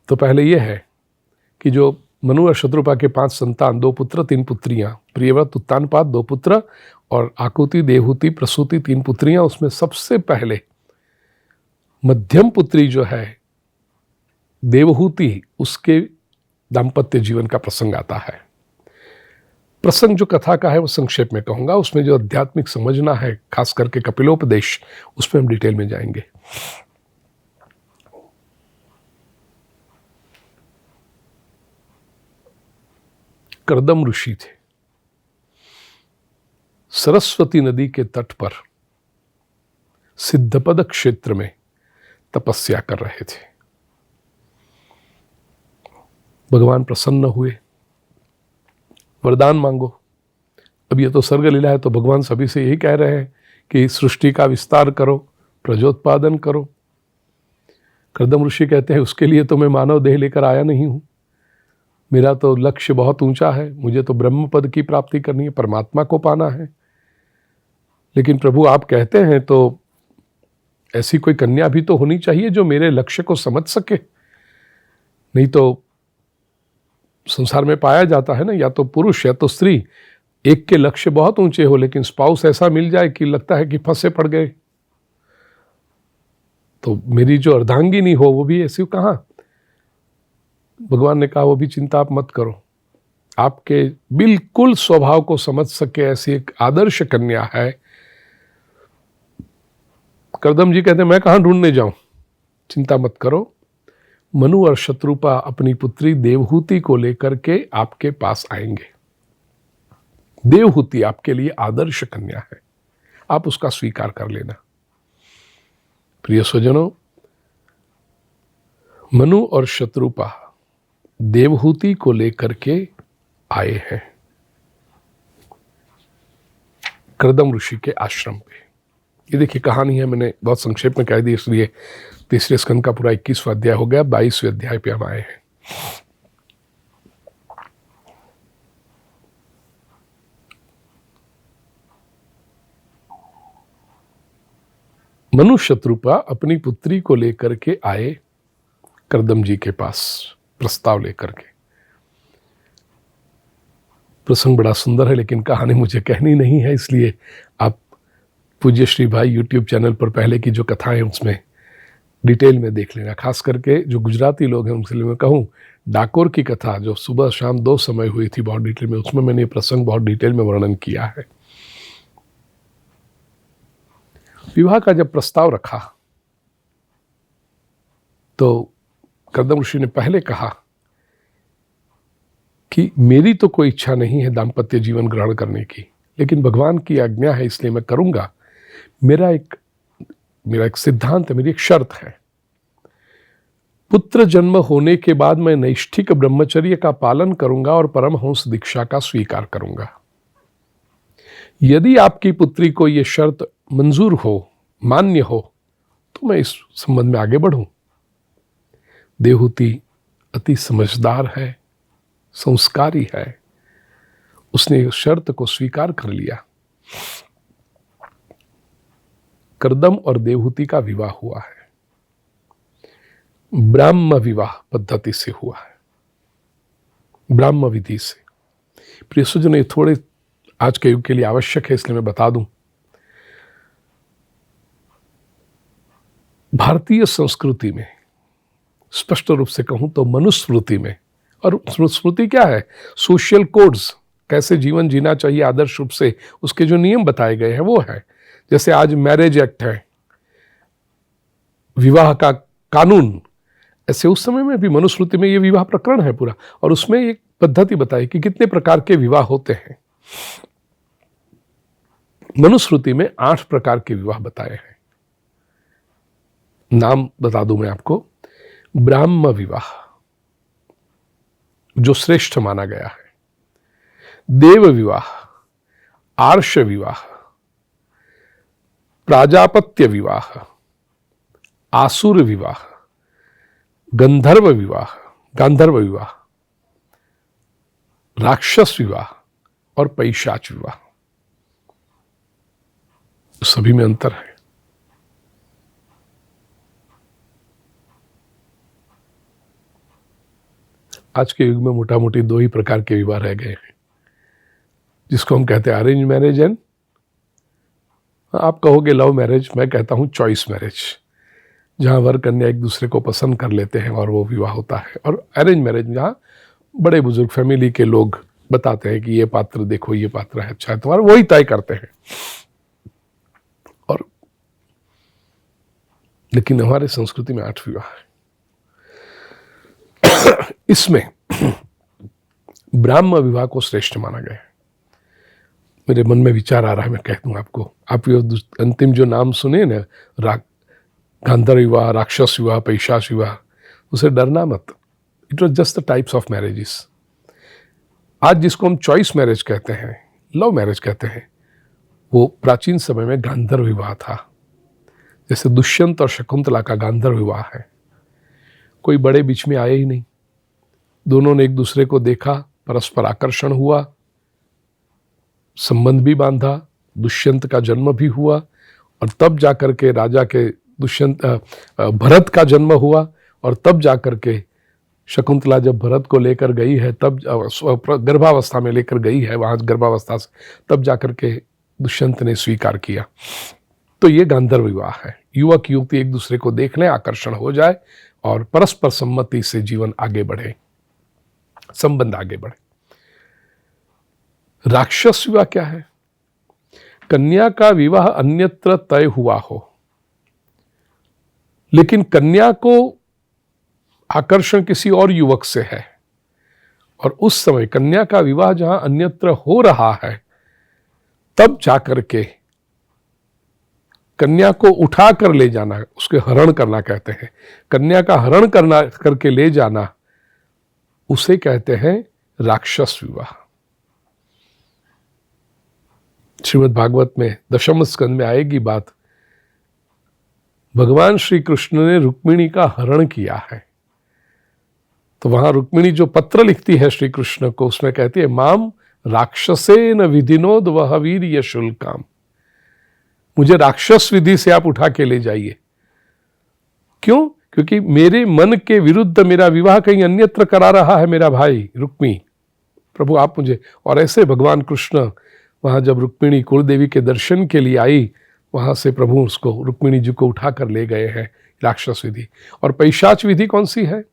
तो पहले यह है कि जो मनु और शत्रुपा के 5 संतान, 2 पुत्र 3 पुत्रियां, प्रियव्रत उत्तानपाद 2 पुत्र और आकुति देवहूति प्रसूति 3 पुत्रियां, उसमें सबसे पहले मध्यम पुत्री जो है देवहूति, उसके दाम्पत्य जीवन का प्रसंग आता है। प्रसंग जो कथा का है वो संक्षेप में कहूंगा, उसमें जो आध्यात्मिक समझना है खास करके कपिलोपदेश, उसमें हम डिटेल में जाएंगे। कर्दम ऋषि थे, सरस्वती नदी के तट पर सिद्धपद क्षेत्र में तपस्या कर रहे थे। भगवान प्रसन्न हुए, वरदान मांगो। अब ये तो सर्ग लीला है, तो भगवान सभी से यही कह रहे हैं कि सृष्टि का विस्तार करो, प्रजोत्पादन करो। कर्दम ऋषि कहते हैं उसके लिए तो मैं मानव देह लेकर आया नहीं हूं, मेरा तो लक्ष्य बहुत ऊंचा है, मुझे तो ब्रह्म पद की प्राप्ति करनी है, परमात्मा को पाना है। लेकिन प्रभु आप कहते हैं तो ऐसी कोई कन्या भी तो होनी चाहिए जो मेरे लक्ष्य को समझ सके। नहीं तो संसार में पाया जाता है ना, या तो पुरुष या तो स्त्री, एक के लक्ष्य बहुत ऊंचे हो लेकिन स्पाउस ऐसा मिल जाए कि लगता है कि फंसे पड़ गए। तो मेरी जो अर्धांगिनी हो वो भी ऐसी कहाँ। भगवान ने कहा वो भी चिंता आप मत करो, आपके बिल्कुल स्वभाव को समझ सके ऐसी एक आदर्श कन्या है। कर्दम जी कहते हैं मैं कहाँ ढूंढने जाऊं, चिंता मत करो, मनु और शत्रुपा अपनी पुत्री देवहूति को लेकर के आपके पास आएंगे। देवहूति आपके लिए आदर्श कन्या है, आप उसका स्वीकार कर लेना। प्रिय स्वजनों, मनु और शत्रुपा देवहूति को लेकर के आए हैं कर्दम ऋषि के आश्रम पे। ये देखिए कहानी है, मैंने बहुत संक्षेप में कह दी, इसलिए तीसरे स्कंद का पूरा 21वां अध्याय हो गया, 22वें अध्याय पे हम आए हैं। मनु शत्रुपा अपनी पुत्री को लेकर के आए कर्दम जी के पास प्रस्ताव लेकर के। प्रसंग बड़ा सुंदर है, लेकिन कहानी मुझे कहनी नहीं है, इसलिए आप पूज्य श्री भाई यूट्यूब चैनल पर पहले की जो कथाएं उसमें डिटेल में देख लेना। खास करके जो गुजराती लोग हैं उनके लिए मैं कहूँ, डाकोर की कथा जो सुबह शाम 2 समय हुई थी बहुत डिटेल में, उसमें मैंने ये प्रसंग बहुत डिटेल में वर्णन किया है। विवाह का जब प्रस्ताव रखा तो कर्दम ऋषि ने पहले कहा कि मेरी तो कोई इच्छा नहीं है दाम्पत्य जीवन ग्रहण करने की, लेकिन भगवान की आज्ञा है इसलिए मैं करूंगा। मेरा एक सिद्धांत है, मेरी एक शर्त है। पुत्र जन्म होने के बाद मैं नैष्ठिक ब्रह्मचर्य का पालन करूंगा और परमहंस दीक्षा का स्वीकार करूंगा। यदि आपकी पुत्री को यह शर्त मंजूर हो, मान्य हो, तो मैं इस संबंध में आगे बढ़ूं। देवहूति अति समझदार है, संस्कारी है, उसने इस शर्त को स्वीकार कर लिया। कर्दम और देवहूति का विवाह हुआ है, ब्राह्म विवाह पद्धति से हुआ है, ब्राह्म विधि से। प्रिय सुजन, ये थोड़े आज के युग के लिए आवश्यक है, इसलिए मैं बता दूं। भारतीय संस्कृति में स्पष्ट रूप से कहूं तो मनुस्मृति में, और स्मृति क्या है, सोशल कोड्स, कैसे जीवन जीना चाहिए आदर्श रूप से उसके जो नियम बताए गए हैं वो है। जैसे आज मैरिज एक्ट है, विवाह का कानून, ऐसे उस समय में भी मनुस्मृति में ये विवाह प्रकरण है पूरा, और उसमें एक पद्धति बताई कि कितने प्रकार के विवाह होते हैं। मनुस्मृति में 8 प्रकार के विवाह बताए हैं। नाम बता दूं मैं आपको। ब्राह्म विवाह जो श्रेष्ठ माना गया है, देव विवाह, आर्ष विवाह, प्राजापत्य विवाह, आसुर विवाह, गांधर्व विवाह, राक्षस विवाह और पैशाच विवाह। सभी में अंतर है। आज के युग में मोटा मोटी 2 ही प्रकार के विवाह रह गए हैं, जिसको हम कहते हैं अरेंज मैरिज एंड, आप कहोगे लव मैरिज, मैं कहता हूं चॉइस मैरिज, जहां वर कन्या एक दूसरे को पसंद कर लेते हैं और वो विवाह होता है। और अरेंज मैरिज जहां बड़े बुजुर्ग फैमिली के लोग बताते हैं कि ये पात्र देखो, ये पात्र है अच्छा है तुम्हारा, वही तय करते हैं। और लेकिन हमारे संस्कृति में 8 विवाह है। इसमें ब्राह्म विवाह को श्रेष्ठ माना गया है। मेरे मन में विचार आ रहा है, मैं कह दूं आपको। आप ये अंतिम जो नाम सुने ना, गांधर्व विवाह, राक्षस विवाह, पैशाच विवाह, उसे डरना मत। It was just the types of marriages. आज जिसको हम चॉइस मैरिज कहते हैं, लव मैरिज कहते हैं, वो प्राचीन समय में गांधर्व विवाह था। जैसे दुष्यंत और शकुंतला का गांधर्व विवाह है। कोई बड़े बीच में आए ही नहीं, दोनों ने एक दूसरे को देखा, परस्पर आकर्षण हुआ, संबंध भी बांधा, दुष्यंत का जन्म भी हुआ, और तब जाकर के राजा के भरत का जन्म हुआ, और तब जाकर के शकुंतला जब भरत को लेकर गई है, तब गर्भावस्था में लेकर गई है, वहां गर्भावस्था से तब जाकर के दुष्यंत ने स्वीकार किया। तो ये गांधर्व विवाह है। युवक युवती एक दूसरे को देख लें, आकर्षण हो जाए और परस्पर सम्मति से जीवन आगे बढ़े, संबंध आगे बढ़े। राक्षस विवाह क्या है? कन्या का विवाह अन्यत्र तय हुआ हो, लेकिन कन्या को आकर्षण किसी और युवक से है, और उस समय कन्या का विवाह जहां अन्यत्र हो रहा है, तब जाकर के कन्या को उठा कर ले जाना, उसके हरण करना कहते हैं। कन्या का हरण करना करके ले जाना, उसे कहते हैं राक्षस विवाह। श्रीमद् भागवत में दशम स्कंद में आएगी बात। भगवान श्री कृष्ण ने रुक्मिणी का हरण किया है, तो वहां रुक्मिणी जो पत्र लिखती है श्री कृष्ण को, उसमें कहती है माम राक्षसेन विधिनोद वह वीर्य शुल्काम। मुझे राक्षस विधि से आप उठा के ले जाइए। क्यों? क्योंकि मेरे मन के विरुद्ध मेरा विवाह कहीं अन्यत्र करा रहा है मेरा भाई रुक्मी। प्रभु आप मुझे। और ऐसे भगवान कृष्ण वहां जब रुक्मिणी कुलदेवी के दर्शन के लिए आई, वहां से प्रभु उसको रुक्मिणी जी को उठा कर ले गए हैं। राक्षस विधि। और पैशाच विधि कौन सी है?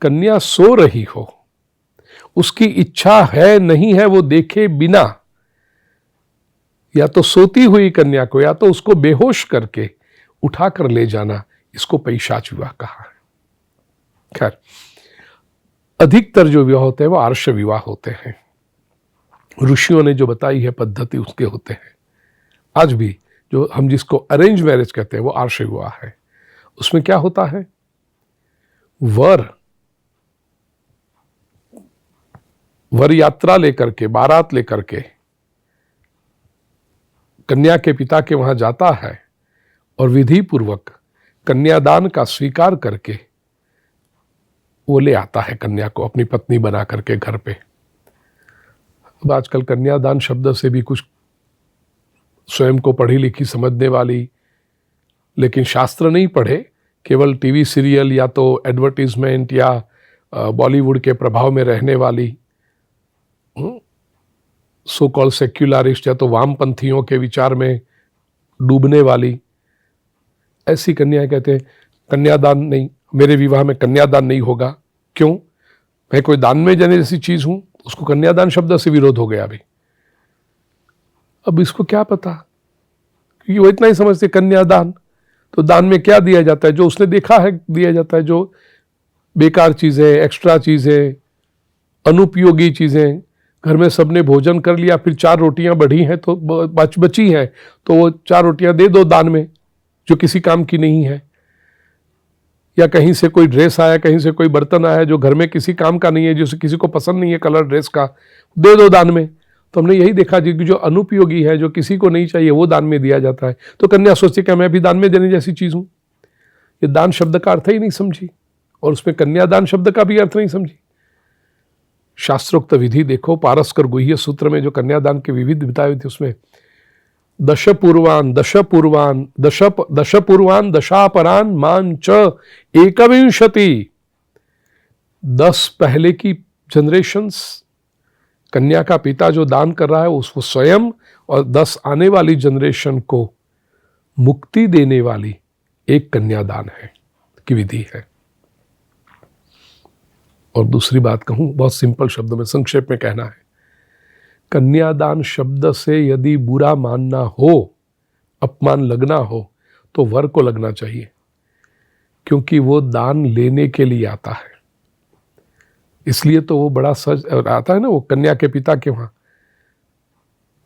कन्या सो रही हो, उसकी इच्छा है नहीं है वो देखे बिना, या तो सोती हुई कन्या को या तो उसको बेहोश करके उठा कर ले जाना, इसको पैशाच विवाह कहा है। खैर, अधिकतर जो विवाह होते हैं वो आर्ष विवाह होते हैं। ऋषियों ने जो बताई है पद्धति उसके होते हैं। आज भी जो हम जिसको अरेंज मैरिज कहते हैं वो आर्ष विवाह है। उसमें क्या होता है? वर यात्रा लेकर के, बारात लेकर के कन्या के पिता के वहां जाता है और विधि पूर्वक कन्यादान का स्वीकार करके वो ले आता है कन्या को अपनी पत्नी बना करके घर पे। अब आजकल कन्यादान शब्द से भी कुछ स्वयं को पढ़ी लिखी समझने वाली, लेकिन शास्त्र नहीं पढ़े, केवल टीवी सीरियल या तो एडवर्टीजमेंट या बॉलीवुड के प्रभाव में रहने वाली सो कॉल सेक्युलरिस्ट या तो वामपंथियों के विचार में डूबने वाली ऐसी कन्या कहते हैं कन्यादान नहीं, मेरे विवाह में कन्यादान नहीं होगा। क्यों? मैं कोई दान में जाने जैसी चीज हूं? उसको कन्यादान शब्द से विरोध हो गया अभी। अब इसको क्या पता, क्योंकि वो इतना ही समझते कन्यादान तो दान में क्या दिया जाता है, जो उसने देखा है दिया जाता है, जो बेकार चीजें, एक्स्ट्रा चीजें, अनुपयोगी चीजें। घर में सबने भोजन कर लिया, फिर 4 रोटियां बढ़ी हैं तो बची हैं, तो वो 4 रोटियां दे दो दान में, जो किसी काम की नहीं है। या कहीं से कोई ड्रेस आया, कहीं से कोई बर्तन आया जो घर में किसी काम का नहीं है, जो किसी को पसंद नहीं है कलर ड्रेस का, दे दो दान में। तो हमने यही देखा जी कि जो अनुपयोगी है, जो किसी को नहीं चाहिए, वो दान में दिया जाता है। तो कन्या सोचती कि मैं भी दान में देने जैसी चीज हूं। ये दान शब्द का अर्थ ही नहीं समझी, और उसमें कन्यादान शब्द का भी अर्थ नहीं समझी। शास्त्रोक्त विधि देखो, पारस्कर गुह्य सूत्र में जो कन्यादान के विविध बताए थे, उसमें दशपूर्वान दशापरान मान च एकविंशति, 10 पहले की जनरेशंस, कन्या का पिता जो दान कर रहा है उसको स्वयं, और 10 आने वाली जनरेशन को मुक्ति देने वाली एक कन्यादान है की विधि है। और दूसरी बात कहूं, बहुत सिंपल शब्दों में संक्षेप में कहना है, कन्यादान शब्द से यदि बुरा मानना हो, अपमान लगना हो, तो वर को लगना चाहिए, क्योंकि वो दान लेने के लिए आता है। इसलिए तो वो बड़ा सच आता है ना, वो कन्या के पिता के वहां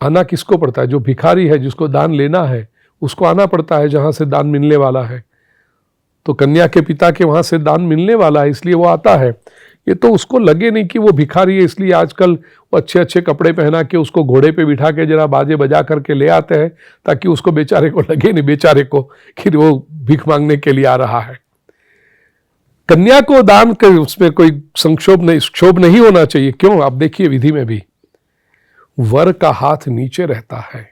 आना किसको पड़ता है? जो भिखारी है, जिसको दान लेना है, उसको आना पड़ता है जहां से दान मिलने वाला है। तो कन्या के पिता के वहां से दान मिलने वाला है, इसलिए वो आता है। ये तो उसको लगे नहीं कि वो भिखारी है, इसलिए आजकल वो अच्छे अच्छे कपड़े पहना के उसको घोड़े पे बिठा के जरा बाजे बजा करके ले आते हैं, ताकि उसको बेचारे को लगे नहीं, बेचारे को, कि वो भीख मांगने के लिए आ रहा है। कन्या को दान के उसमें कोई क्षोभ नहीं होना चाहिए। क्यों? आप देखिए विधि में भी वर का हाथ नीचे रहता है,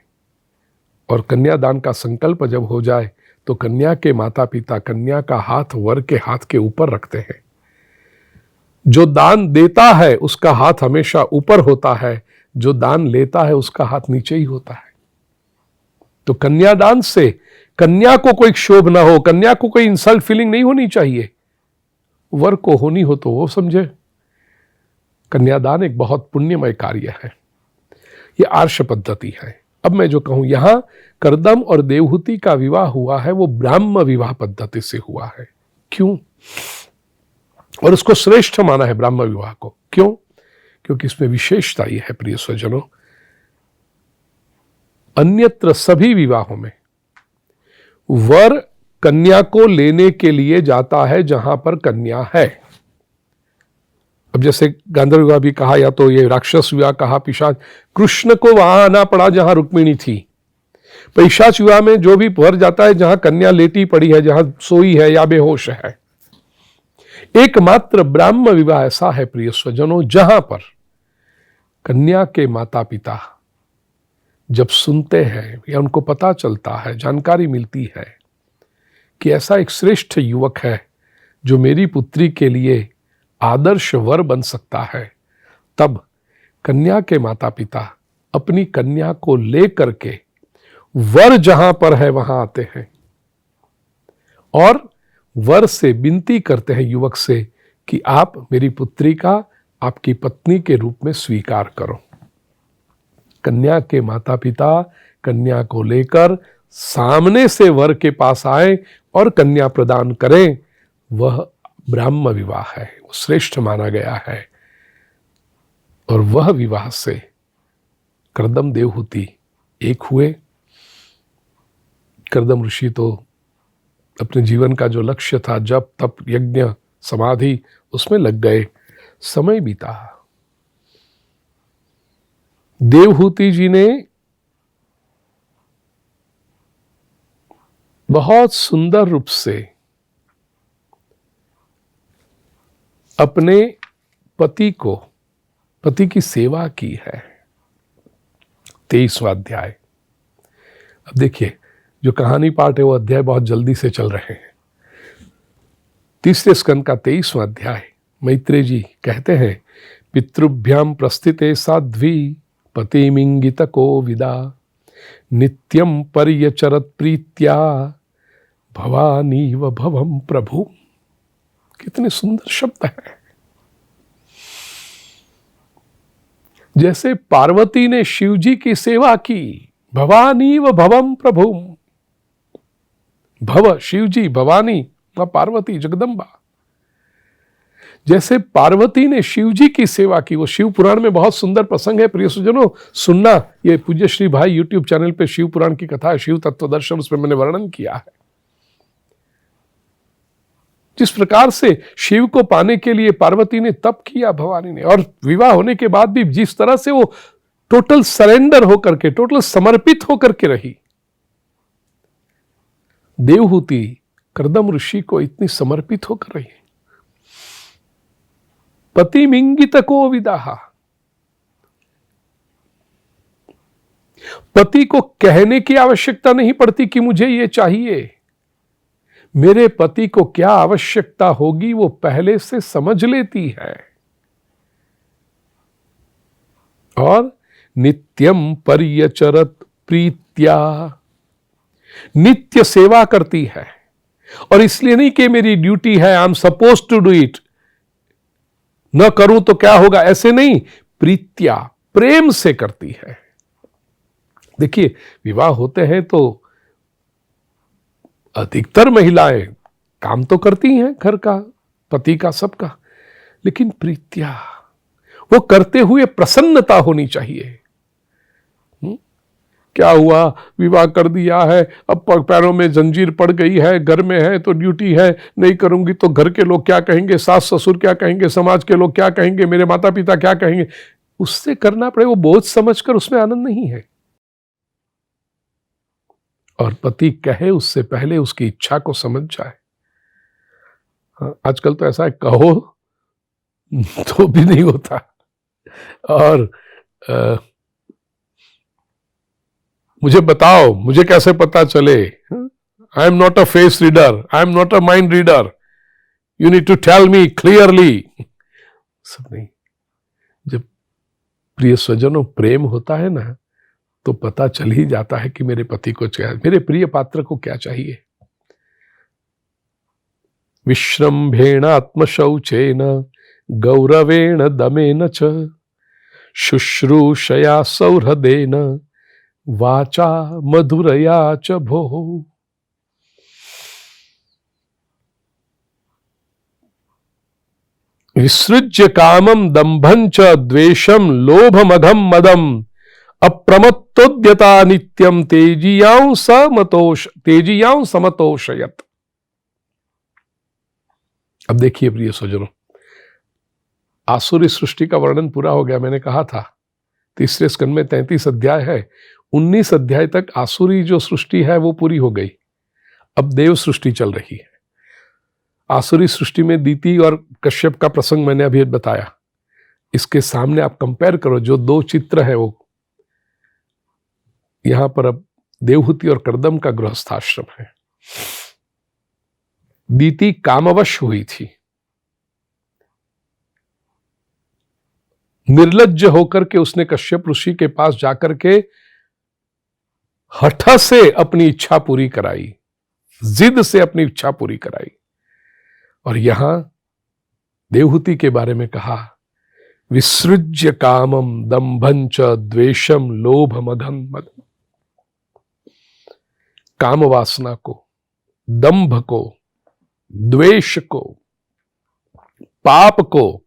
और कन्यादान का संकल्प जब हो जाए तो कन्या के माता पिता कन्या का हाथ वर के हाथ के ऊपर रखते हैं। जो दान देता है उसका हाथ हमेशा ऊपर होता है, जो दान लेता है उसका हाथ नीचे ही होता है। तो कन्यादान से कन्या को कोई क्षोभ ना हो, कन्या को कोई इंसल्ट फीलिंग नहीं होनी चाहिए। वर को होनी हो तो वो समझे। कन्यादान एक बहुत पुण्यमय कार्य है। ये आर्ष पद्धति है। अब मैं जो कहूं, यहां करदम और देवहूति का विवाह हुआ है वो ब्राह्म विवाह पद्धति से हुआ है। क्यों? और उसको श्रेष्ठ माना है ब्राह्म विवाह को। क्यों? क्योंकि इसमें विशेषता यह है प्रिय स्वजनों, अन्यत्र सभी विवाहों में वर कन्या को लेने के लिए जाता है जहां पर कन्या है। अब जैसे गांधर्व विवाह भी कहा, या तो ये राक्षस विवाह कहा, पिशाच, कृष्ण को वहां आना पड़ा जहां रुक्मिणी थी। पिशाच विवाह में जो भी वर जाता है जहां कन्या लेटी पड़ी है, जहां सोई है या बेहोश है। एकमात्र ब्राह्म विवाह ऐसा है प्रिय स्वजनों, जहां पर कन्या के माता पिता जब सुनते हैं या उनको पता चलता है, जानकारी मिलती है कि ऐसा एक श्रेष्ठ युवक है जो मेरी पुत्री के लिए आदर्श वर बन सकता है, तब कन्या के माता पिता अपनी कन्या को लेकर के वर जहां पर है वहां आते हैं और वर से विनती करते हैं युवक से कि आप मेरी पुत्री का आपकी पत्नी के रूप में स्वीकार करो। कन्या के माता पिता कन्या को लेकर सामने से वर के पास आए और कन्या प्रदान करें, वह ब्राह्म विवाह है, वो श्रेष्ठ माना गया है। और वह विवाह से करदम देवहूति एक हुए। करदम ऋषि तो अपने जीवन का जो लक्ष्य था, जप तप यज्ञ समाधि, उसमें लग गए। समय बीता। देवहूति जी ने बहुत सुंदर रूप से अपने पति की सेवा की है। 23वां अध्याय। अब देखिए, जो कहानी पाठ है वो अध्याय बहुत जल्दी से चल रहे हैं। 3 स्कंद का 23वां अध्याय। मैत्रेय जी कहते हैं, पितृभ्याम प्रस्थिते साध्वी पतिमिंगित को विदा नित्यम पर्यचरत प्रीत्या भवानी व भवम प्रभु। कितने सुंदर शब्द है। जैसे पार्वती ने शिव जी की सेवा की, भवानी व भवम प्रभु। भव शिव जी, भवानी व पार्वती जगदम्बा। जैसे पार्वती ने शिव जी की सेवा की, वो शिव पुराण में बहुत सुंदर प्रसंग है प्रिय सुजनों, सुनना। ये पूज्य श्री भाई यूट्यूब चैनल पे शिव पुराण की कथा है, शिव तत्व दर्शन, उसमें मैंने वर्णन किया है। जिस प्रकार से शिव को पाने के लिए पार्वती ने तप किया, भवानी ने, और विवाह होने के बाद भी जिस तरह से वो टोटल सरेंडर होकर के, टोटल समर्पित होकर के रही। देवहूति करदम ऋषि को इतनी समर्पित होकर रही। पतिमिंगित को विदाहा। पति को कहने की आवश्यकता नहीं पड़ती कि मुझे ये चाहिए। मेरे पति को क्या आवश्यकता होगी वो पहले से समझ लेती है। और नित्यम पर्यचरत प्रीत्या, नित्य सेवा करती है। और इसलिए नहीं कि मेरी ड्यूटी है, I am suppose to do it, न करूं तो क्या होगा, ऐसे नहीं, प्रीत्या, प्रेम से करती है। देखिए, विवाह होते हैं तो अधिकतर महिलाएं काम तो करती हैं, घर का, पति का, सबका, लेकिन प्रीत्या, वो करते हुए प्रसन्नता होनी चाहिए। क्या हुआ, विवाह कर दिया है, अब पैरों में जंजीर पड़ गई है, घर में है तो ड्यूटी है, नहीं करूंगी तो घर के लोग क्या कहेंगे, सास ससुर क्या कहेंगे, समाज के लोग क्या कहेंगे, मेरे माता पिता क्या कहेंगे, उससे करना पड़े, वो बोझ समझकर उसमें आनंद नहीं है। और पति कहे उससे पहले उसकी इच्छा को समझ जाए। आजकल तो ऐसा है, कहो तो भी नहीं होता। और मुझे बताओ, मुझे कैसे पता चले, I am not a face reader, I am not a mind reader, you need to tell me clearly. सब नहीं। जब प्रिय स्वजनों प्रेम होता है ना, तो पता चल ही जाता है कि मेरे पति को क्या, मेरे प्रिय पात्र को क्या चाहिए। विश्रम्भेण आत्मशौचेन गौरवेण दमेन च शुश्रूषया सौहृदेन वाचा मधुरया च भोः। विसृज्य कामं दंभं च द्वेषं लोभमघं मदम अप्रमत्तोद्यता नित्यम तेजियां समतोषयत। अब देखिए प्रिय स्वजनों, आसुरी सृष्टि का वर्णन पूरा हो गया। मैंने कहा था तीसरे स्कंद में 33 अध्याय है, 19 अध्याय तक आसुरी जो सृष्टि है वो पूरी हो गई। अब देव सृष्टि चल रही है। आसुरी सृष्टि में दीति और कश्यप का प्रसंग मैंने अभी बताया। इसके सामने आप कंपेयर करो, जो दो चित्र है वो यहां पर अब देवहूति और कर्दम का गृहस्थाश्रम है। दीति कामवश हुई थी, निर्लज्ज होकर के उसने कश्यप ऋषि के पास जाकर के हठ से अपनी इच्छा पूरी कराई, जिद से अपनी इच्छा पूरी कराई। और यहां देवहूति के बारे में कहा, विसृज्य कामम दंभं च द्वेषम लोभमघं मदम्। काम वासना को, दंभ को, द्वेष को, पाप को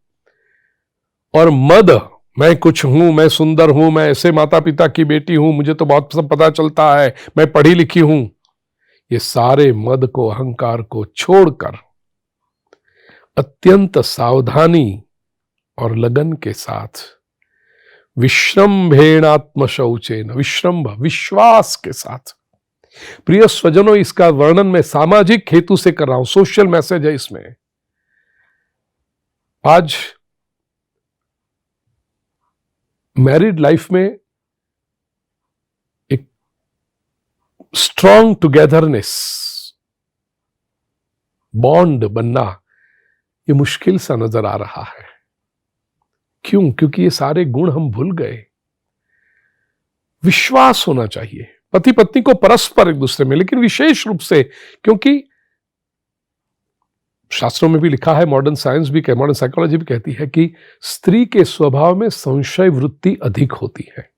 और मद, मैं कुछ हूं, मैं सुंदर हूं, मैं ऐसे माता पिता की बेटी हूं, मुझे तो बहुत सब पता चलता है, मैं पढ़ी लिखी हूं, ये सारे मद को, अहंकार को छोड़कर अत्यंत सावधानी और लगन के साथ विश्रम्भेणात्म शौचेन, विश्रम्भ विश्वास के साथ। प्रिय स्वजनों, इसका वर्णन मैं सामाजिक हेतु से कर रहा हूं, सोशल मैसेज है इसमें। आज मैरिड लाइफ में एक स्ट्रॉन्ग टुगेदरनेस, बॉन्ड बनना ये मुश्किल सा नजर आ रहा है। क्यों? क्योंकि ये सारे गुण हम भूल गए। विश्वास होना चाहिए पति पत्नी को परस्पर एक दूसरे में, लेकिन विशेष रूप से क्योंकि शास्त्रों में भी लिखा है, मॉडर्न साइंस भी, मॉडर्न साइकोलॉजी भी कहती है कि स्त्री के स्वभाव में संशय वृत्ति अधिक होती है।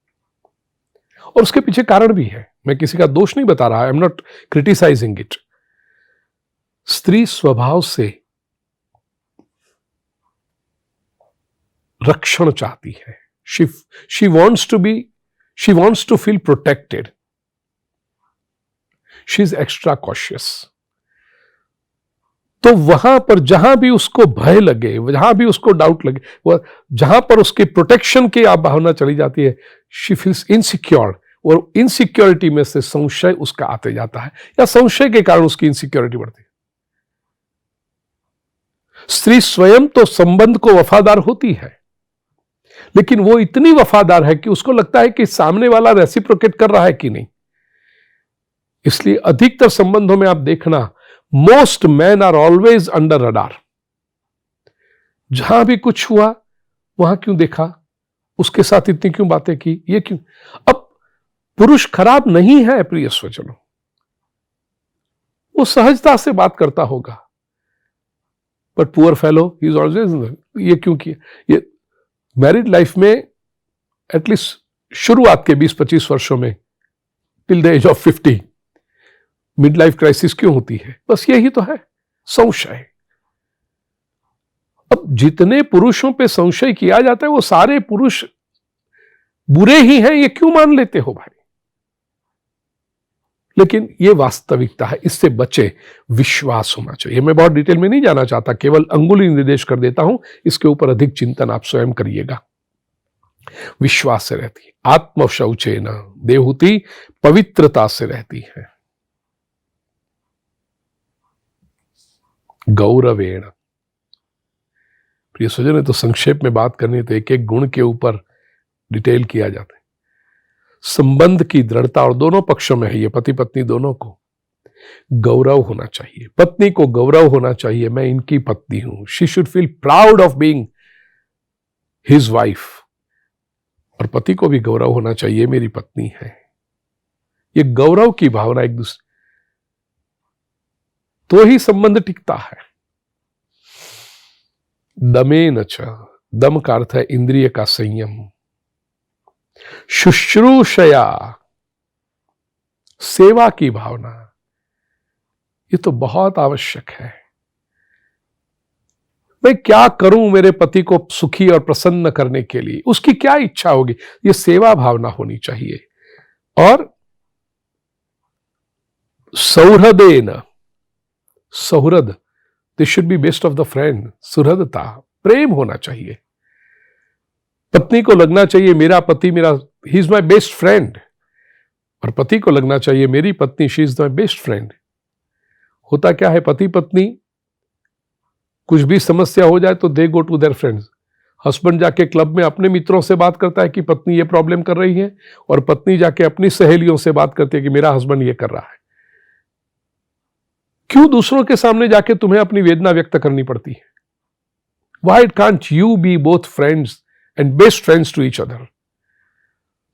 और उसके पीछे कारण भी है, मैं किसी का दोष नहीं बता रहा, I am not criticising it. स्त्री स्वभाव से रक्षण चाहती है। She wants to feel protected. She is extra cautious. तो वहां पर जहां भी उसको भय लगे, जहां भी उसको डाउट लगे, वह जहां पर उसके प्रोटेक्शन की भावना चली जाती है, शी फील्स इनसिक्योर, और इनसिक्योरिटी में से संशय उसका आते जाता है, या संशय के कारण उसकी इनसिक्योरिटी बढ़ती है। स्त्री स्वयं तो संबंध को वफादार होती है, लेकिन वो इतनी वफादार है कि उसको लगता है कि सामने वाला रेसिप्रोकेट कर रहा है कि नहीं। इसलिए अधिकतर संबंधों में आप देखना, most man are always under radar. जहां भी कुछ हुआ वहां क्यों देखा, उसके साथ इतनी क्यों बातें की, ये क्यों। अब पुरुष खराब नहीं है प्रिय स्वजनों, वो सहजता से बात करता होगा, but poor fellow he is always, ये क्यों किया। ये मैरिड लाइफ में एटलीस्ट शुरुआत के 20-25 वर्षों में, till the age of 50, mid life crisis क्यों होती है? बस यही तो है, संशय। अब जितने पुरुषों पे संशय किया जाता है वो सारे पुरुष बुरे ही हैं, ये क्यों मान लेते हो भाई? लेकिन ये वास्तविकता है, इससे बचे। विश्वास होना चाहिए। मैं बहुत डिटेल में नहीं जाना चाहता, केवल अंगुली निर्देश कर देता हूं, इसके ऊपर अधिक चिंतन आप स्वयं करिएगा। विश्वास से रहती है, आत्म शौचेन, देवहूति पवित्रता से रहती है। गौरवेण, प्रिय स्वजन है, तो संक्षेप में बात करनी तो एक एक गुण के ऊपर डिटेल किया जाता है। संबंध की दृढ़ता, और दोनों पक्षों में है ये, पति पत्नी दोनों को गौरव होना चाहिए। पत्नी को गौरव होना चाहिए, मैं इनकी पत्नी हूं। She should feel proud of being his wife. और पति को भी गौरव होना चाहिए, मेरी पत्नी है। ये गौरव की भावना एक दूसरे, तो ही संबंध टिकता है। दमेन च, दम का अर्थ है इंद्रिय का संयम। शुश्रूषया, सेवा की भावना, ये तो बहुत आवश्यक है। मैं क्या करूं मेरे पति को सुखी और प्रसन्न करने के लिए, उसकी क्या इच्छा होगी, ये सेवा भावना होनी चाहिए। और सौहृदेन, सौहृद, this should be best of the friend, सुहृदता, प्रेम होना चाहिए। पत्नी को लगना चाहिए मेरा पति मेरा, he is my best friend, और पति को लगना चाहिए मेरी पत्नी she is my best friend. होता क्या है, पति पत्नी कुछ भी समस्या हो जाए तो they go to their friends. Husband जाके क्लब में अपने मित्रों से बात करता है कि पत्नी ये प्रॉब्लम कर रही है, और पत्नी जाके अपनी सहेलियों से बात करती है कि मेरा हस्बैंड ये कर रहा है। क्यों दूसरों के सामने जाके तुम्हें अपनी वेदना व्यक्त करनी पड़ती है? Why can't you be both friends and best friends to each other?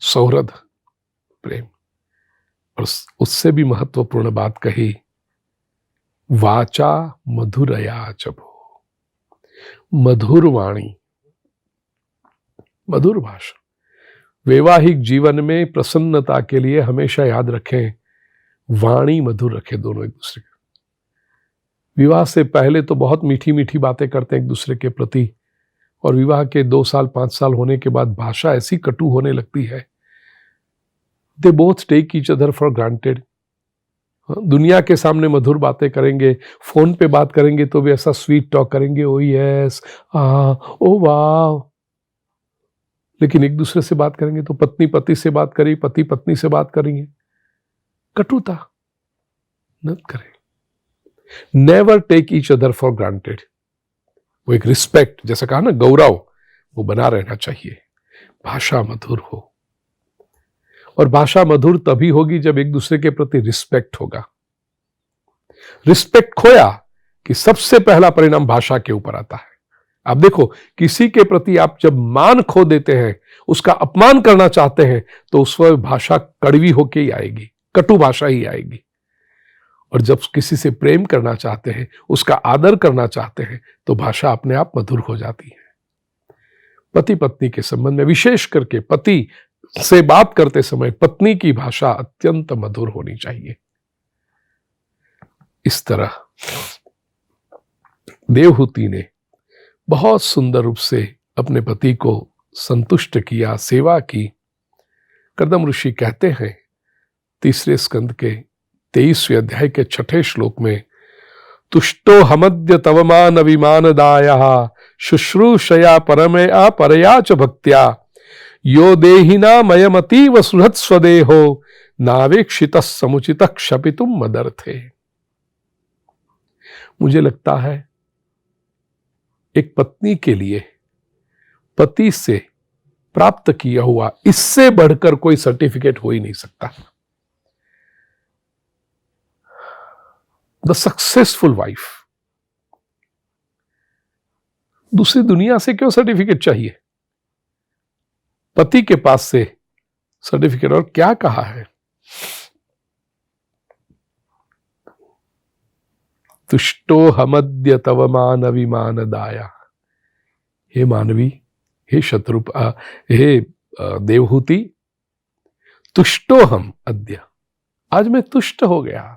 सौहृद, प्रेम। और उससे भी महत्वपूर्ण बात कही, वाचा मधुरया चभो, मधुर वाणी, मधुर भाषा। वैवाहिक जीवन में प्रसन्नता के लिए हमेशा याद रखें, वाणी मधुर रखें दोनों एक दूसरे के। विवाह से पहले तो बहुत मीठी मीठी बातें करते हैं एक दूसरे के प्रति, और विवाह के 2 साल 5 साल होने के बाद भाषा ऐसी कटु होने लगती है, they both take each other for granted. दुनिया के सामने मधुर बातें करेंगे, फोन पे बात करेंगे तो भी ऐसा स्वीट टॉक करेंगे, ओ यस, ओ वाह, लेकिन एक दूसरे से बात करेंगे तो पत्नी पति से बात करेगी, पति पत्नी से बात करेंगे, कटुता न करें। Never take each other for granted. वो एक रिस्पेक्ट, जैसा कहा ना, गौरव, वो बना रहना चाहिए। भाषा मधुर हो, और भाषा मधुर तभी होगी जब एक दूसरे के प्रति रिस्पेक्ट होगा। रिस्पेक्ट खोया कि सबसे पहला परिणाम भाषा के ऊपर आता है। आप देखो, किसी के प्रति आप जब मान खो देते हैं, उसका अपमान करना चाहते हैं, तो उस वक्त भाषा कड़वी होके ही आएगी, कटु भाषा ही आएगी। और जब किसी से प्रेम करना चाहते हैं, उसका आदर करना चाहते हैं, तो भाषा अपने आप मधुर हो जाती है। पति पत्नी के संबंध में विशेष करके पति से बात करते समय पत्नी की भाषा अत्यंत मधुर होनी चाहिए। इस तरह देवहूति ने बहुत सुंदर रूप से अपने पति को संतुष्ट किया, सेवा की। कर्दम ऋषि कहते हैं 3 स्कंद के 23वें अध्याय के 6ठे श्लोक में, तुष्टो हमद्य तवमान विमानदायः शुश्रूषया परमया परया च भक्त्या यो देहिना मयमतीव सुहृद स्वदेहो नावेक्षितः समुचितः क्षपितुम मदर्थे। मुझे लगता है एक पत्नी के लिए पति से प्राप्त किया हुआ इससे बढ़कर कोई सर्टिफिकेट हो ही नहीं सकता। द सक्सेसफुल वाइफ, दूसरी दुनिया से क्यों सर्टिफिकेट चाहिए? पति के पास से सर्टिफिकेट। और क्या कहा है, तुष्टो हमद्य तव मान विमानदाया। हे मानवी, हे शत्रु, हे देवहूति, तुष्टो हम अद्य, आज मैं तुष्ट हो गया।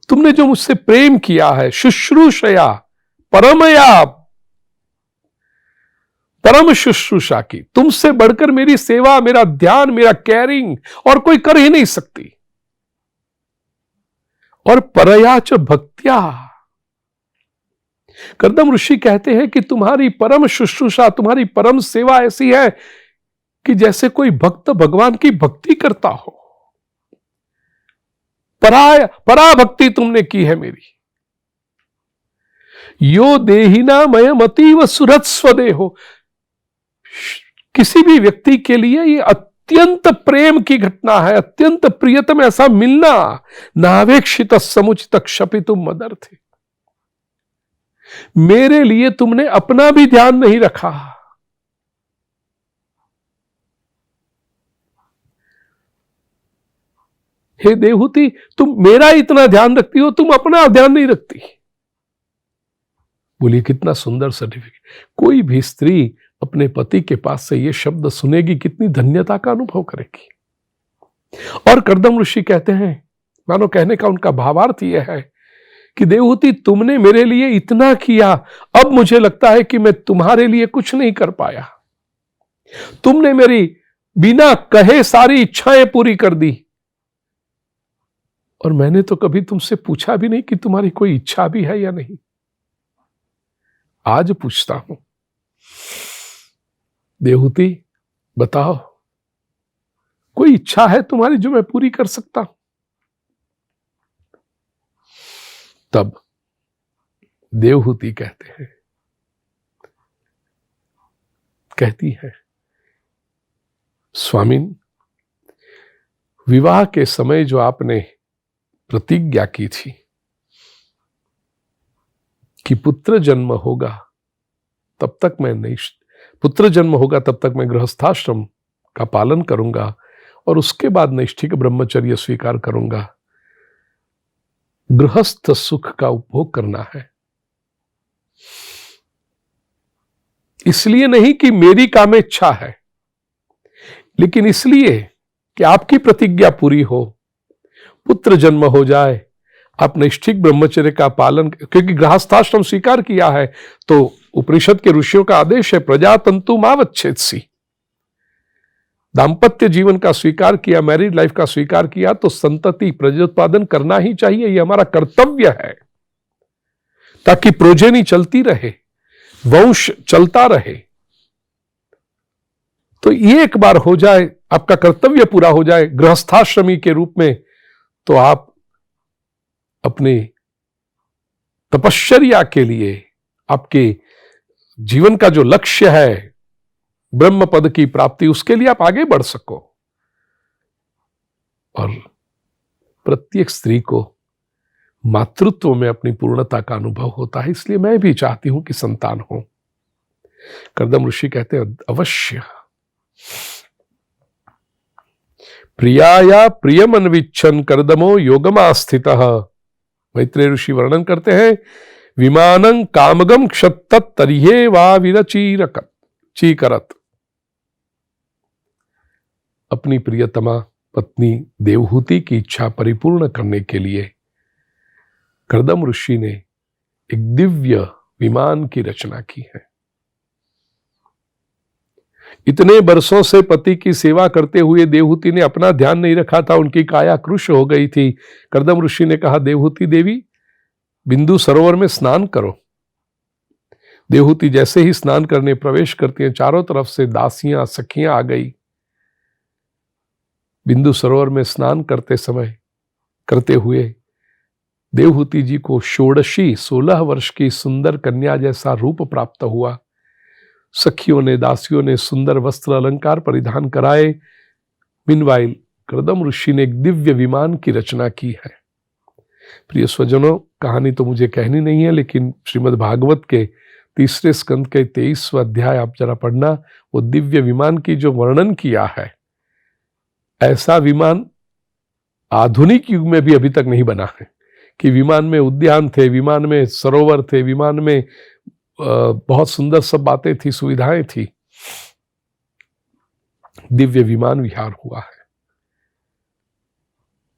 तुमने जो मुझसे प्रेम किया है, शुश्रूषया परमया, परम शुश्रूषा की, तुमसे बढ़कर मेरी सेवा, मेरा ध्यान, मेरा केयरिंग और कोई कर ही नहीं सकती। और परयाच भक्त्या, कर्दम ऋषि कहते हैं कि तुम्हारी परम शुश्रूषा, तुम्हारी परम सेवा ऐसी है कि जैसे कोई भक्त भगवान की भक्ति करता हो। पराभक्ति तुमने की है मेरी। यो देहिना मयम अतीव सुहृद स्वदेहो, किसी भी व्यक्ति के लिए ये अत्यंत प्रेम की घटना है, अत्यंत प्रियतम ऐसा मिलना। नावेक्षित समुचित क्षपितुम मदर्थे, मेरे लिए तुमने अपना भी ध्यान नहीं रखा। हे देवहूति, तुम मेरा इतना ध्यान रखती हो, तुम अपना ध्यान नहीं रखती। बोलिए कितना सुंदर सर्टिफिकेट। कोई भी स्त्री अपने पति के पास से ये शब्द सुनेगी, कितनी धन्यता का अनुभव करेगी। और कर्दम ऋषि कहते हैं, मानो कहने का उनका भावार्थ यह है कि देवहूति तुमने मेरे लिए इतना किया, अब मुझे लगता है कि मैं तुम्हारे लिए कुछ नहीं कर पाया। तुमने मेरी बिना कहे सारी इच्छाएं पूरी कर दी, और मैंने तो कभी तुमसे पूछा भी नहीं कि तुम्हारी कोई इच्छा भी है या नहीं। आज पूछता हूं, देवहूति बताओ, कोई इच्छा है तुम्हारी जो मैं पूरी कर सकता हूं? तब देवहूति कहती है, स्वामिन, विवाह के समय जो आपने प्रतिज्ञा की थी कि पुत्र जन्म होगा तब तक मैं गृहस्थाश्रम का पालन करूंगा और उसके बाद नैष्ठिक ब्रह्मचर्य स्वीकार करूंगा। गृहस्थ सुख का उपभोग करना है, इसलिए नहीं कि मेरी कामेच्छा है, लेकिन इसलिए कि आपकी प्रतिज्ञा पूरी हो, पुत्र जन्म हो जाए, आप नैष्ठिक ब्रह्मचर्य का पालन, क्योंकि गृहस्थाश्रम स्वीकार किया है तो उपनिषद के ऋषियों का आदेश है, प्रजातंतु मावच्छेदसी। दाम्पत्य जीवन का स्वीकार किया, मैरिड लाइफ का स्वीकार किया तो संतति प्रजोत्पादन करना ही चाहिए, यह हमारा कर्तव्य है, ताकि प्रोजेनी चलती रहे, वंश चलता रहे। तो ये एक बार हो जाए, आपका कर्तव्य पूरा हो जाए गृहस्थाश्रमी के रूप में, तो आप अपने तपश्चर्या के लिए, आपके जीवन का जो लक्ष्य है ब्रह्म पद की प्राप्ति, उसके लिए आप आगे बढ़ सको। और प्रत्येक स्त्री को मातृत्व में अपनी पूर्णता का अनुभव होता है, इसलिए मैं भी चाहती हूं कि संतान हो। कर्दम ऋषि कहते हैं, अवश्य प्रियाया प्रियमन्विच्छन् कर्दमो योगमास्थितः। मैत्रेय ऋषि वर्णन करते हैं, विमानं कामगम क्षत्तत् तर्ह्ये वा विरचीकरत्। अपनी प्रियतमा पत्नी देवहूति की इच्छा परिपूर्ण करने के लिए कर्दम ऋषि ने एक दिव्य विमान की रचना की है। इतने बरसों से पति की सेवा करते हुए देवहूति ने अपना ध्यान नहीं रखा था, उनकी काया कृश हो गई थी। कर्दम ऋषि ने कहा, देवहूति देवी, बिंदु सरोवर में स्नान करो। देवहूति जैसे ही स्नान करने प्रवेश करती हैं, चारों तरफ से दासियां सखियां आ गई। बिंदु सरोवर में स्नान करते हुए देवहूति जी को षोडशी 16 वर्ष की सुंदर कन्या जैसा रूप प्राप्त हुआ। सखियों ने, दासियों ने सुंदर वस्त्र अलंकार परिधान कराए। मीनवाइल कर्दम ऋषि ने एक दिव्य विमान की रचना की है। प्रिय स्वजनों, कहानी तो मुझे कहनी नहीं है, लेकिन श्रीमद् भागवत के 3 स्कंद के 23वां अध्याय आप जरा पढ़ना। वो दिव्य विमान की जो वर्णन किया है, ऐसा विमान आधुनिक युग में भी अभी तक नहीं बना है कि विमान में उद्यान थे, विमान में सरोवर थे, विमान में बहुत सुंदर सब बातें थी, सुविधाएं थी। दिव्य विमान विहार हुआ है।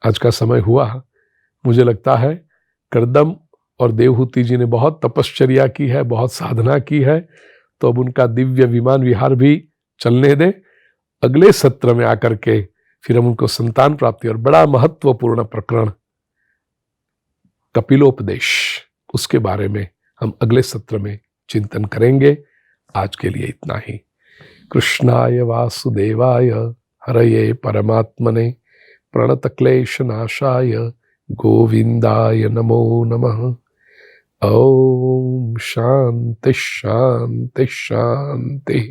आज का समय हुआ, मुझे लगता है कर्दम और देवहूति जी ने बहुत तपश्चर्या की है, बहुत साधना की है, तो अब उनका दिव्य विमान विहार भी चलने दें। अगले सत्र में आकर के फिर हम उनको संतान प्राप्ति और बड़ा महत्वपूर्ण प्रकरण कपिलोपदेश, उसके बारे में हम अगले सत्र में चिंतन करेंगे। आज के लिए इतना ही। कृष्णाय वासुदेवाय हरये परमात्मने प्रणतक्लेशनाशाय गोविंदाय नमो नमः। ओम शांति शांति शांति।